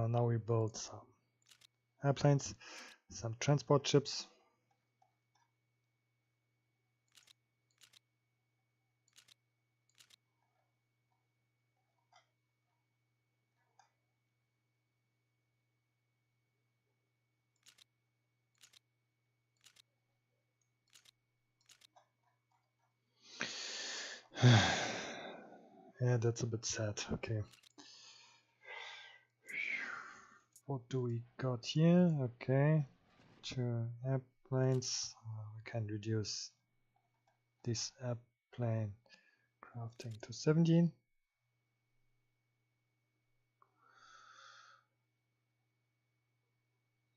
Now we build some airplanes, some transport ships. Yeah, that's a bit sad. Okay. What do we got here? Okay. 2 airplanes. We can reduce this airplane crafting to 17.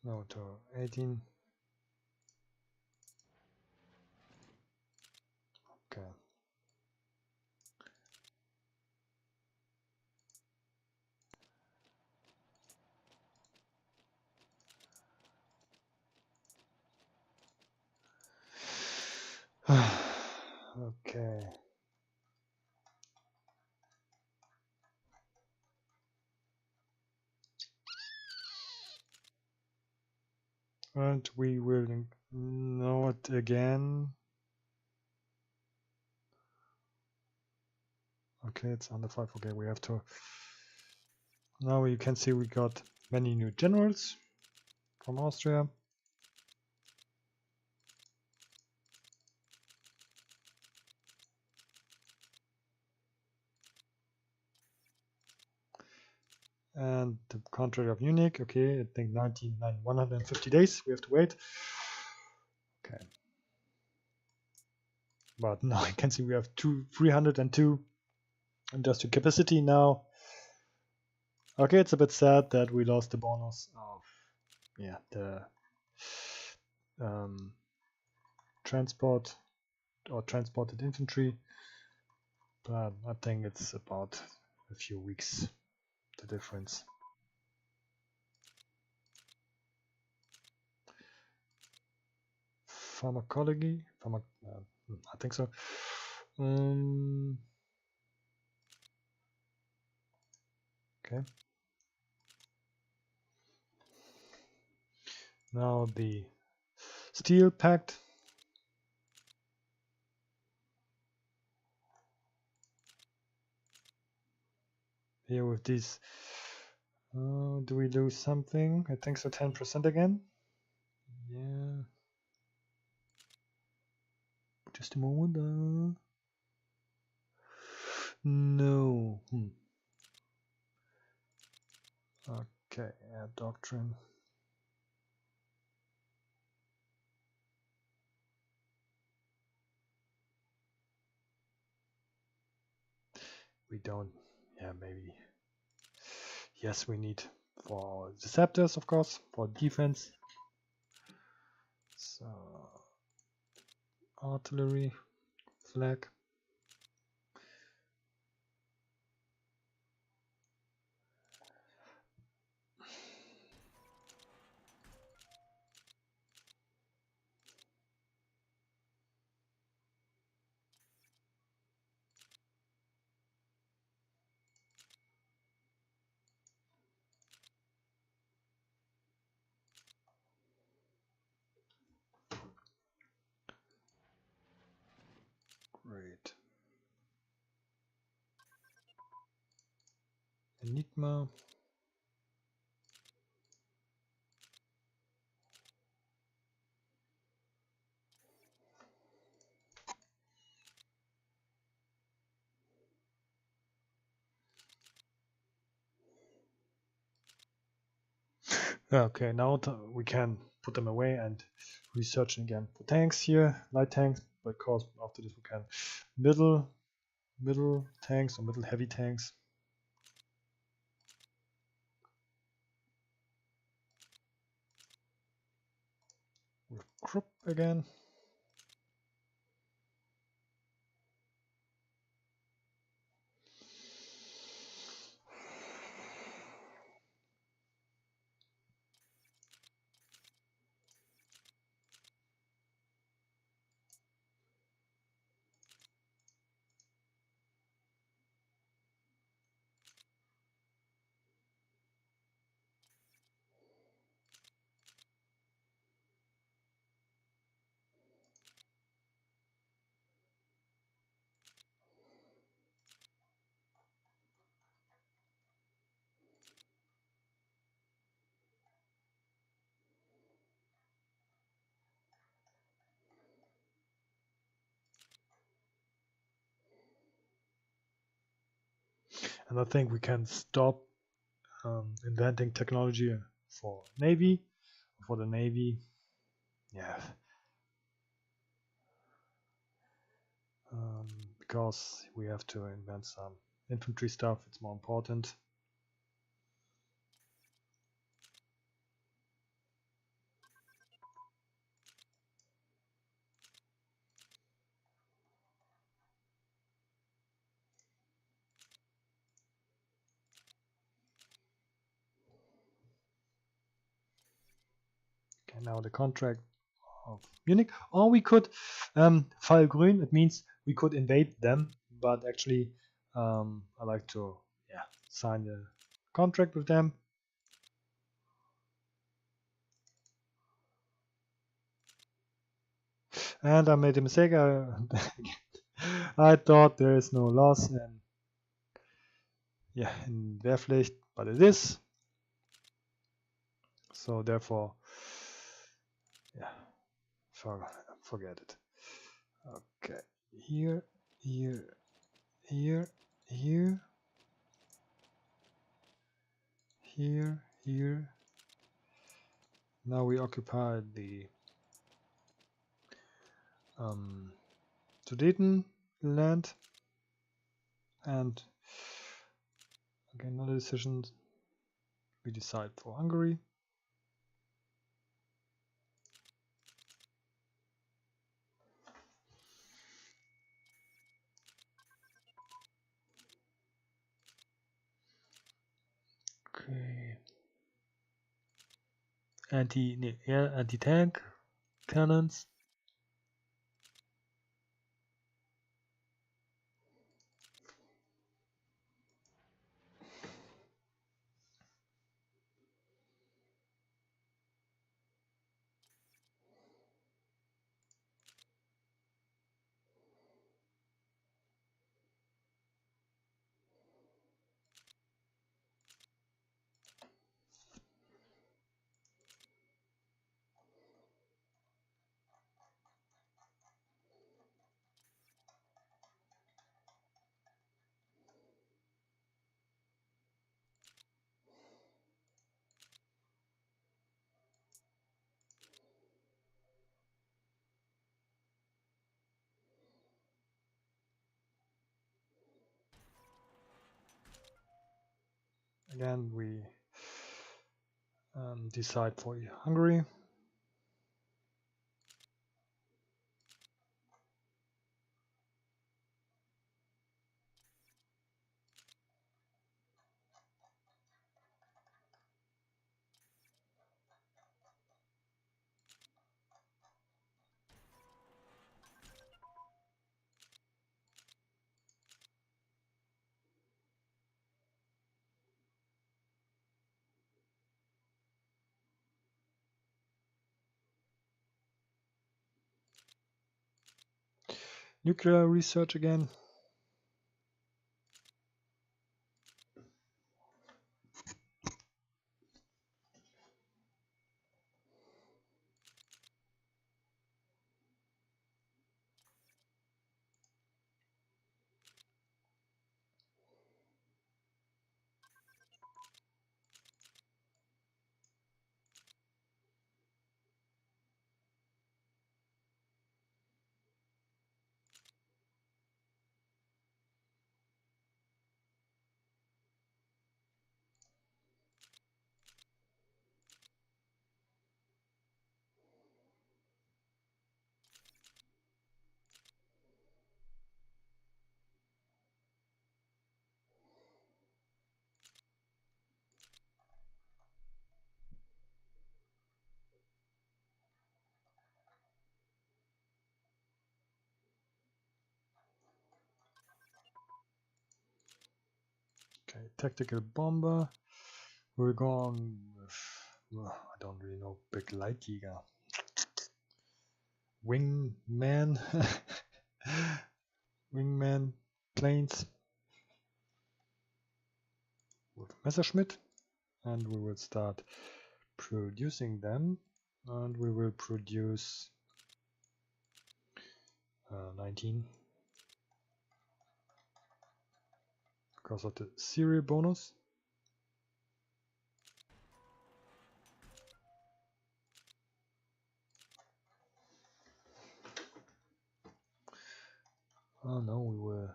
No, to 18. Okay. Okay. And we will know it again. Okay, it's under 5. Okay, we have to. Now you can see we got many new generals from Austria. And the contract of Munich, okay, I think 150 days we have to wait. Okay. But now you can see we have 302 industrial capacity now. Okay, it's a bit sad that we lost the bonus of the transport or transported infantry, but I think it's about a few weeks the difference. Pharmacology, I think so. Okay. Now the steel pact. Here with these, do we lose something? I think so, 10% again. Yeah. Just a moment. No. Okay, doctrine. We don't. Yeah, maybe. Yes, we need for deceptors, of course, for defense. So, artillery, flag. Great. Enigma. Okay, now we can put them away and research again for tanks here, light tanks, because after this we can middle tanks or middle heavy tanks. With Krupp again. And I think we can stop inventing technology for Navy. For the Navy, yeah. Because we have to invent some infantry stuff, it's more important. Okay, now the contract of Munich, or we could Fall Grün. It means we could invade them, but actually I like to sign the contract with them. And I made a mistake. I thought there is no loss in Wehrpflicht, but it is. So therefore, forget it. Okay, here, here, here, here, here, here. Now we occupy the Sudeten land, and again another decision. We decide for Hungary. Okay. Anti-tank cannons. Again, we decide for Hungary. Nuclear research again. Okay, tactical bomber. We're going with, I don't really know, big Leitjäger. Wingman. Wingman planes with Messerschmitt. And we will start producing them. And we will produce 19. Because of the serial bonus. Oh no, we will.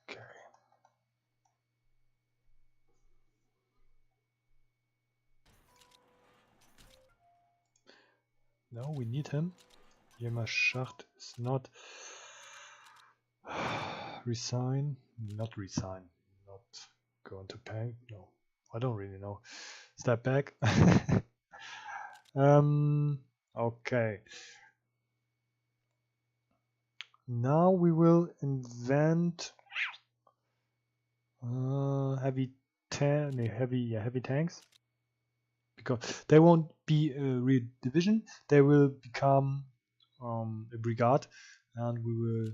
Okay. No, we need him. Yema Schacht is not resign, not going to pay. No, I don't really know. Step back. Okay. Now we will invent heavy tanks, because they won't be a real division. They will become a brigade, and we will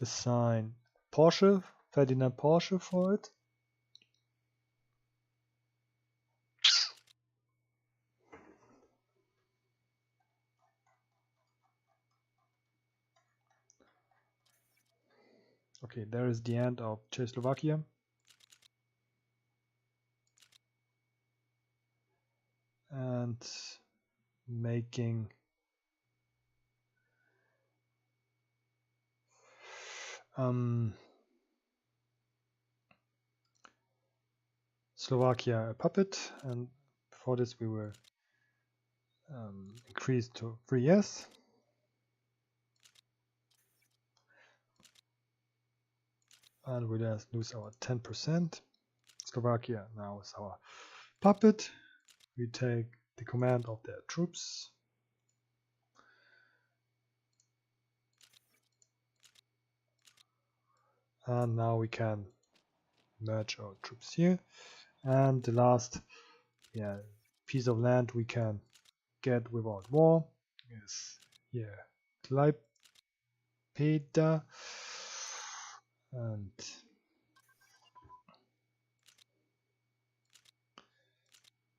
assign Ferdinand Porsche for it. Okay, there is the end of Czechoslovakia. And making Slovakia a puppet, and before this we were increased to 3 years. And we just lose our 10%. Slovakia now is our puppet. We take the command of their troops. And now we can merge our troops here. And the last piece of land we can get without war is here, Klaipeda. And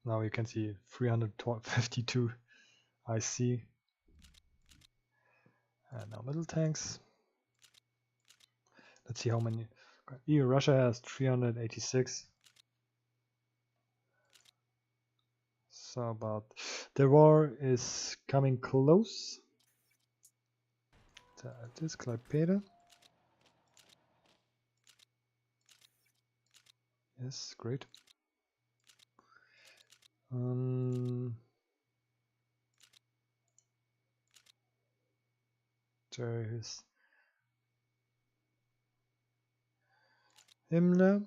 now you can see 352 IC. And now middle tanks. Let's see how many. EU Russia has 386. So about the war is coming close. That is Klaipeda. Yes, great. There is Himmler.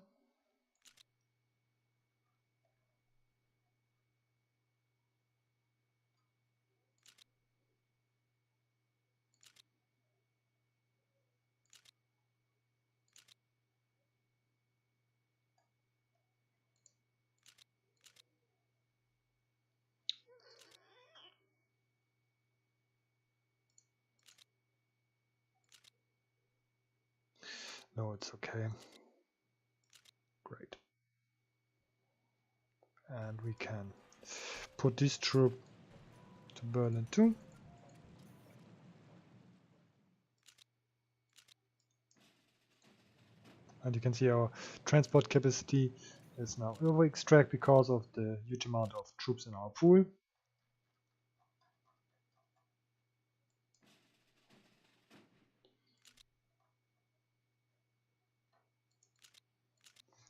No, it's okay. Great. And we can put this troop to Berlin too. And you can see our transport capacity is now over extract because of the huge amount of troops in our pool.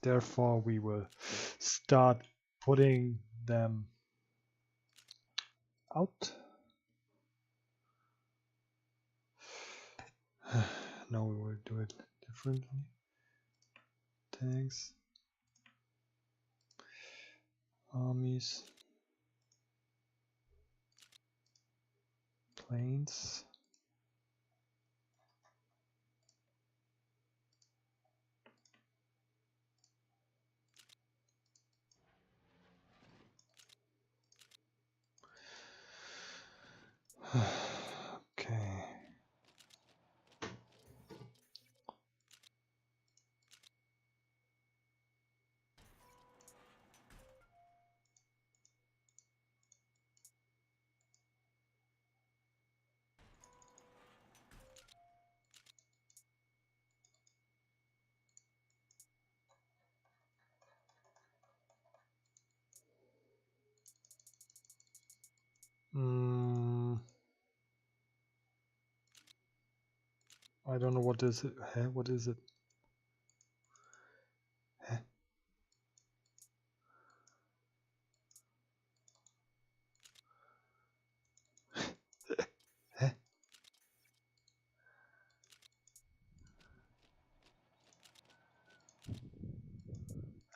Therefore, we will start putting them out. Now we will do it differently. Tanks, armies, planes. Okay. I don't know what is it. What is it?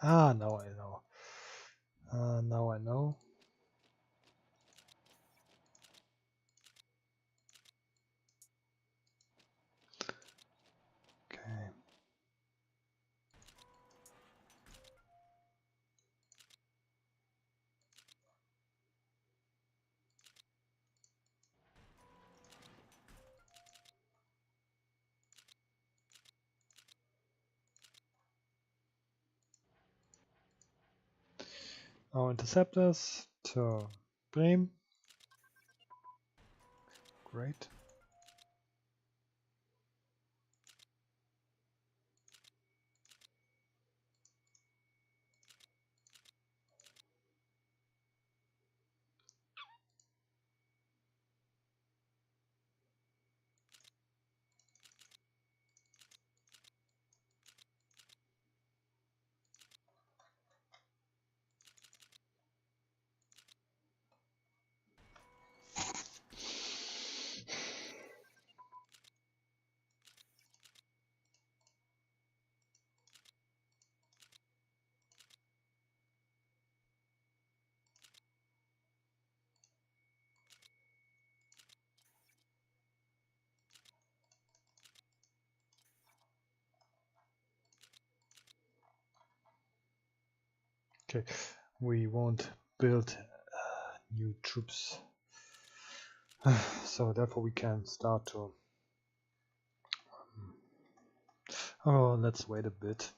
Ah, now I know. Now I know. Okay. Our interceptors to Bremen. Great. Okay, we won't build new troops, so therefore we can start to. Oh, let's wait a bit.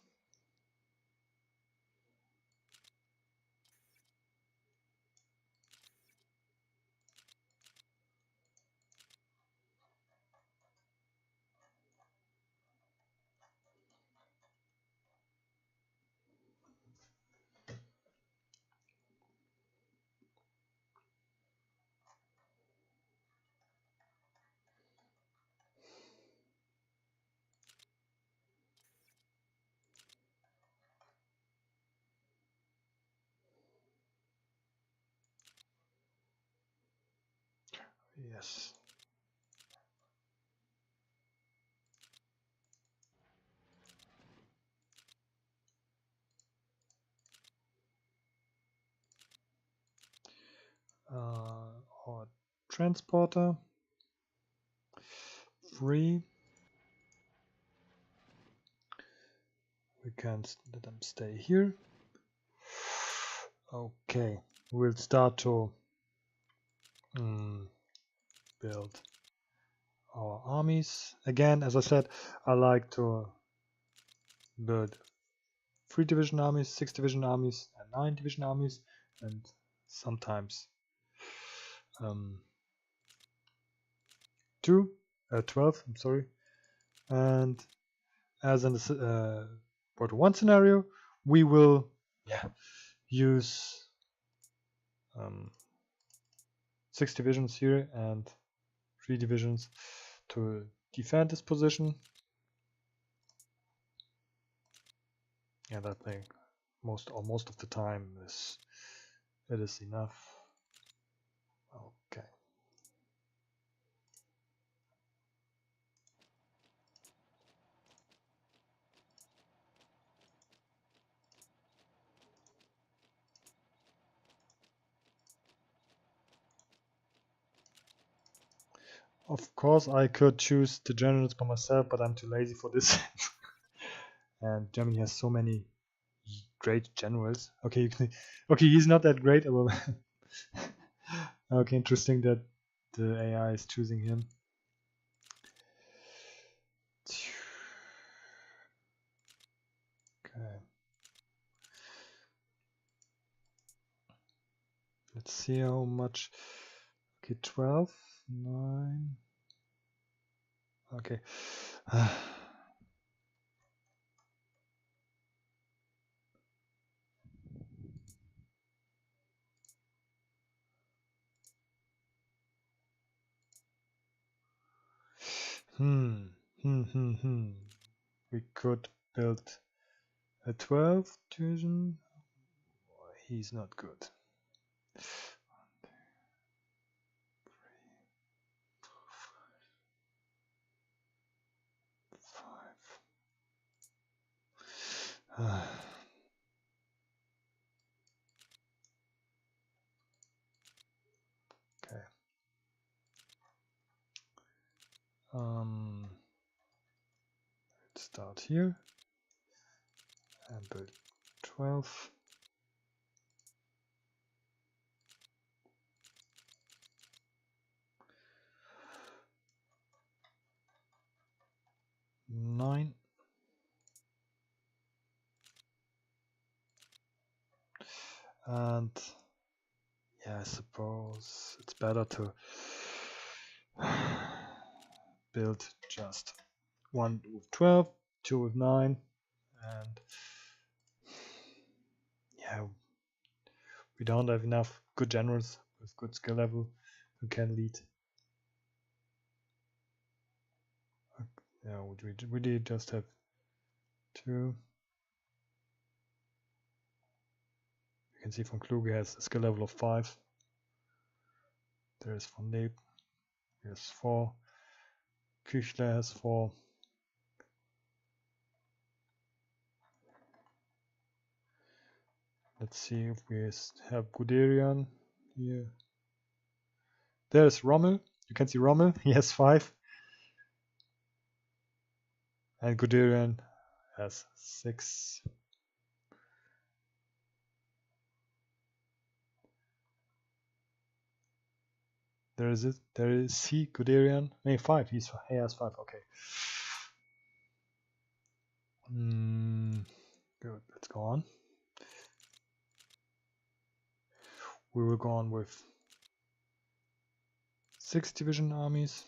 Yes. Our transporter 3. We can let them stay here. Okay, we'll start to build our armies. Again, as I said, I like to build 3 division armies, 6 division armies, and 9 division armies, and sometimes 12, I'm sorry. And as in the World War I scenario, we will use 6 divisions here and 3 divisions to defend this position. And I think most of the time it is enough. Okay. Of course, I could choose the generals by myself, but I'm too lazy for this. And Germany has so many great generals. Okay, okay, he's not that great. Okay, interesting that the AI is choosing him. Okay. Let's see how much. Okay, 12, 9. Okay. We could build a 12 division. He's not good. 5. Okay. Let's start here and build 12. Nine. And yeah, I suppose it's better to build just 1 with 12, 2 with 9, and yeah, we don't have enough good generals with good skill level who can lead. Yeah, we really just have 2. You can see von Kluge has a skill level of 5. There's von Leeb, he has 4. Küchler has 4. Let's see if we have Guderian here. There's Rommel. You can see Rommel. He has 5. And Guderian has 6. there is it. There is C. Guderian. No, 5. He has 5. Okay. Good. Let's go on. We will go on with 6 division armies.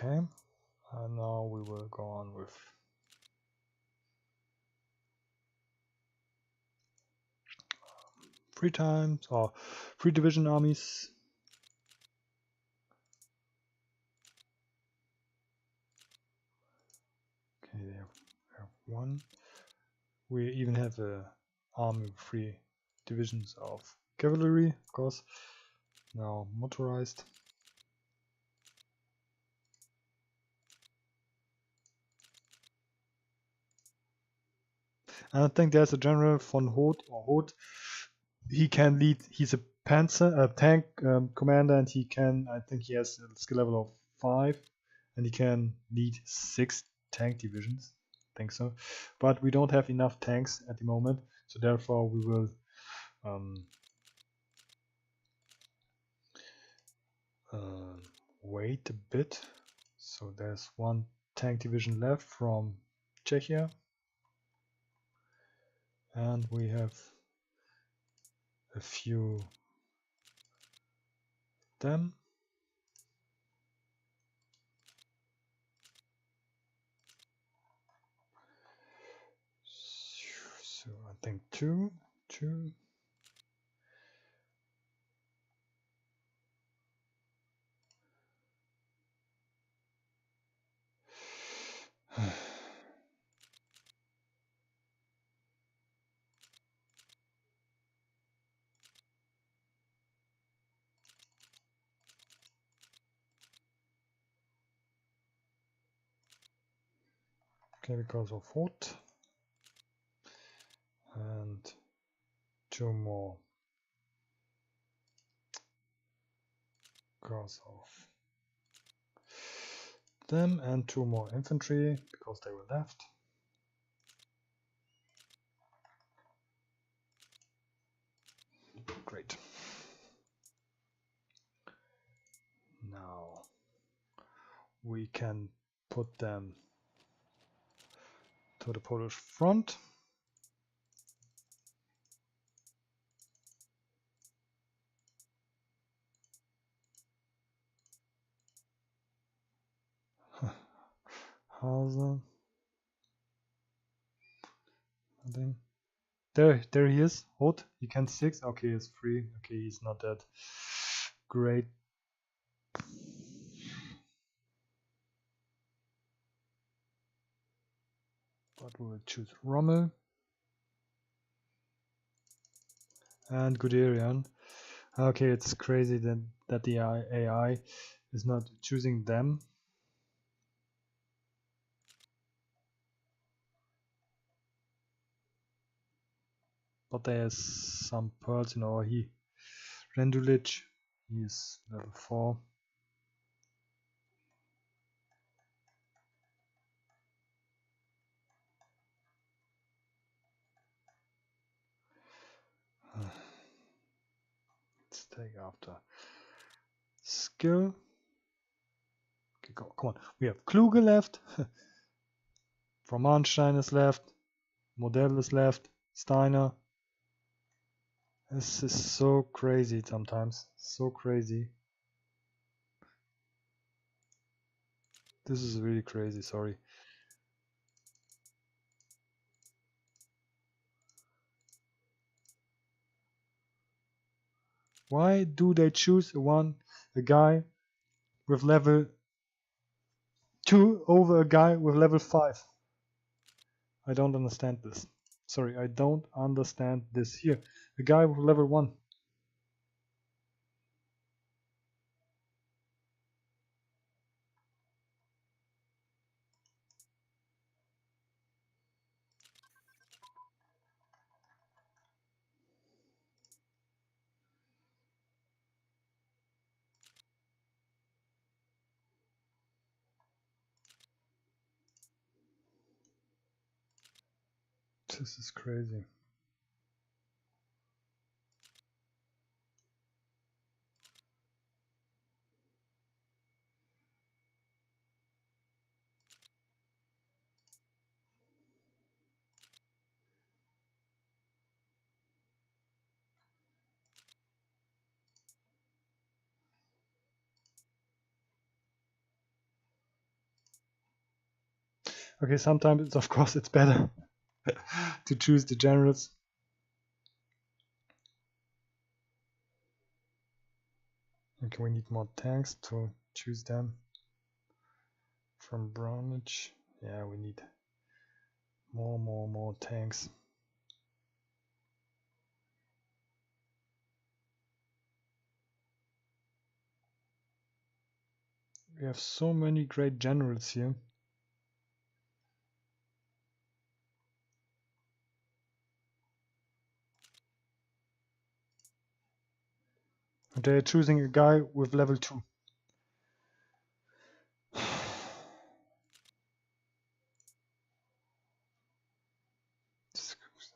Okay. And now we will go on with 3 times or 3 division armies. Okay, they have 1. We even have a army with 3 divisions of cavalry, of course. Now motorized. And I think there's a general von Hoth or Hoth. He can lead. He's a tank commander, and he can. I think he has a skill level of 5, and he can lead 6 tank divisions. I think so, but we don't have enough tanks at the moment, so therefore we will wait a bit. So there's 1 tank division left from Czechia, and we have a few them. So I think 2. Okay, because of what? And 2 more because of them, and 2 more infantry because they were left. Great. Now we can put them to the Polish front. Hauser. There he is. What? He can 6. Okay, he's 3. Okay, he's not that great. But we will choose Rommel and Guderian. Okay, it's crazy that the AI is not choosing them. But there's some pearls, Rendulic, he is level 4. Let's take after skill. Okay, come on. We have Kluge left. Fromanstein is left. Modell is left. Steiner. This is so crazy sometimes. So crazy. This is really crazy, sorry. Why do they choose a guy with level 2 over a guy with level 5? I don't understand this. Sorry, I don't understand this here. A guy with level 1. This is crazy. Okay, sometimes it's, of course it's better to choose the generals. Okay, we need more tanks to choose them. From Brownage. Yeah, we need more tanks. We have so many great generals here. They're choosing a guy with level 2.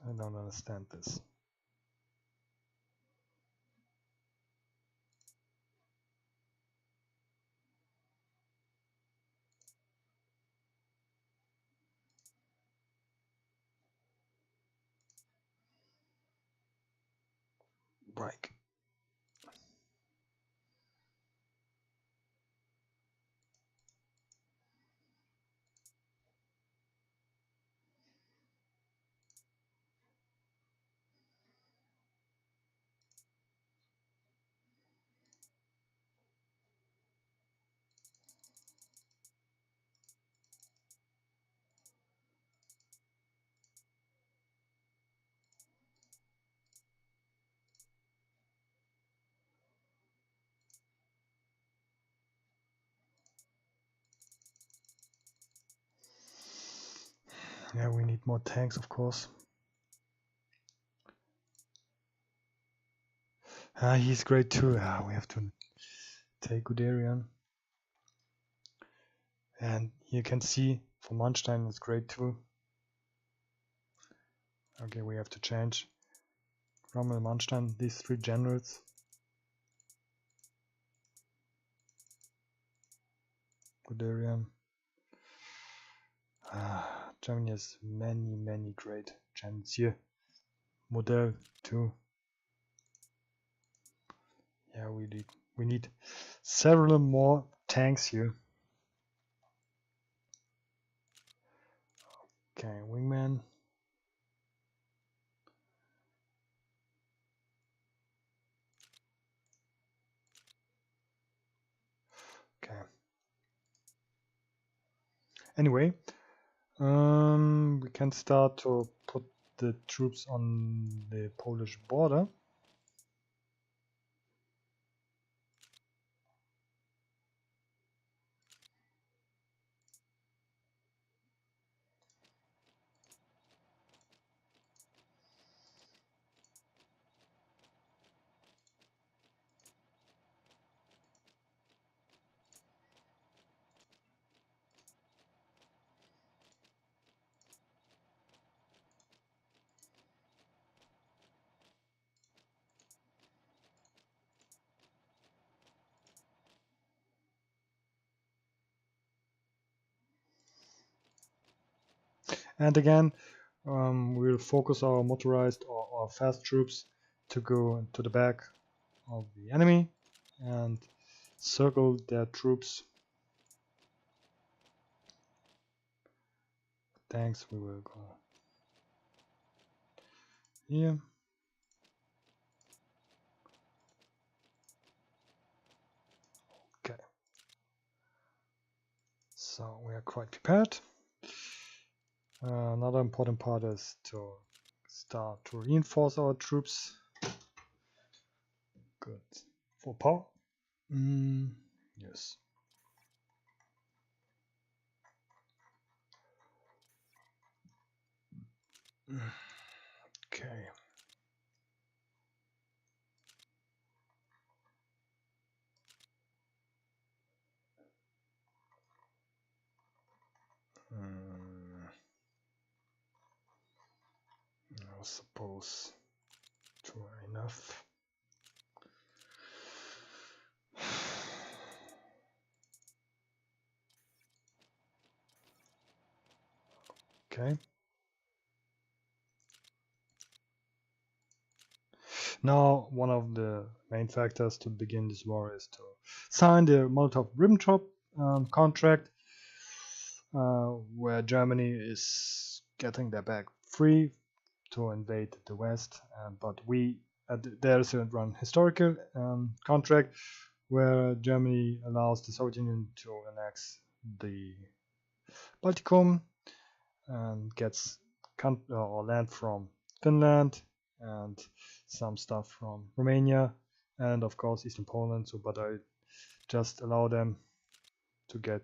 I don't understand this. Break. Yeah, we need more tanks, of course. He's great too. We have to take Guderian. And you can see for Manstein is great too. Okay, we have to change. Rommel, Manstein, these 3 generals. Guderian. Germany has many great generals here. Model too. Yeah, we need several more tanks here. Okay, wingman. Okay. Anyway, we can start to put the troops on the Polish border. And again, we'll focus our motorized or fast troops to go to the back of the enemy and circle their troops. Tanks, we will go here. Okay. So we are quite prepared. Another important part is to start to reinforce our troops. Good. For power? Yes. Okay. I suppose true enough. Okay. Now, one of the main factors to begin this war is to sign the Molotov-Ribbentrop contract, where Germany is getting their back free to invade the West, but there's a historical contract where Germany allows the Soviet Union to annex the Balticum and gets land from Finland and some stuff from Romania and of course Eastern Poland. So, but I just allow them to get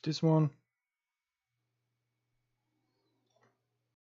this one.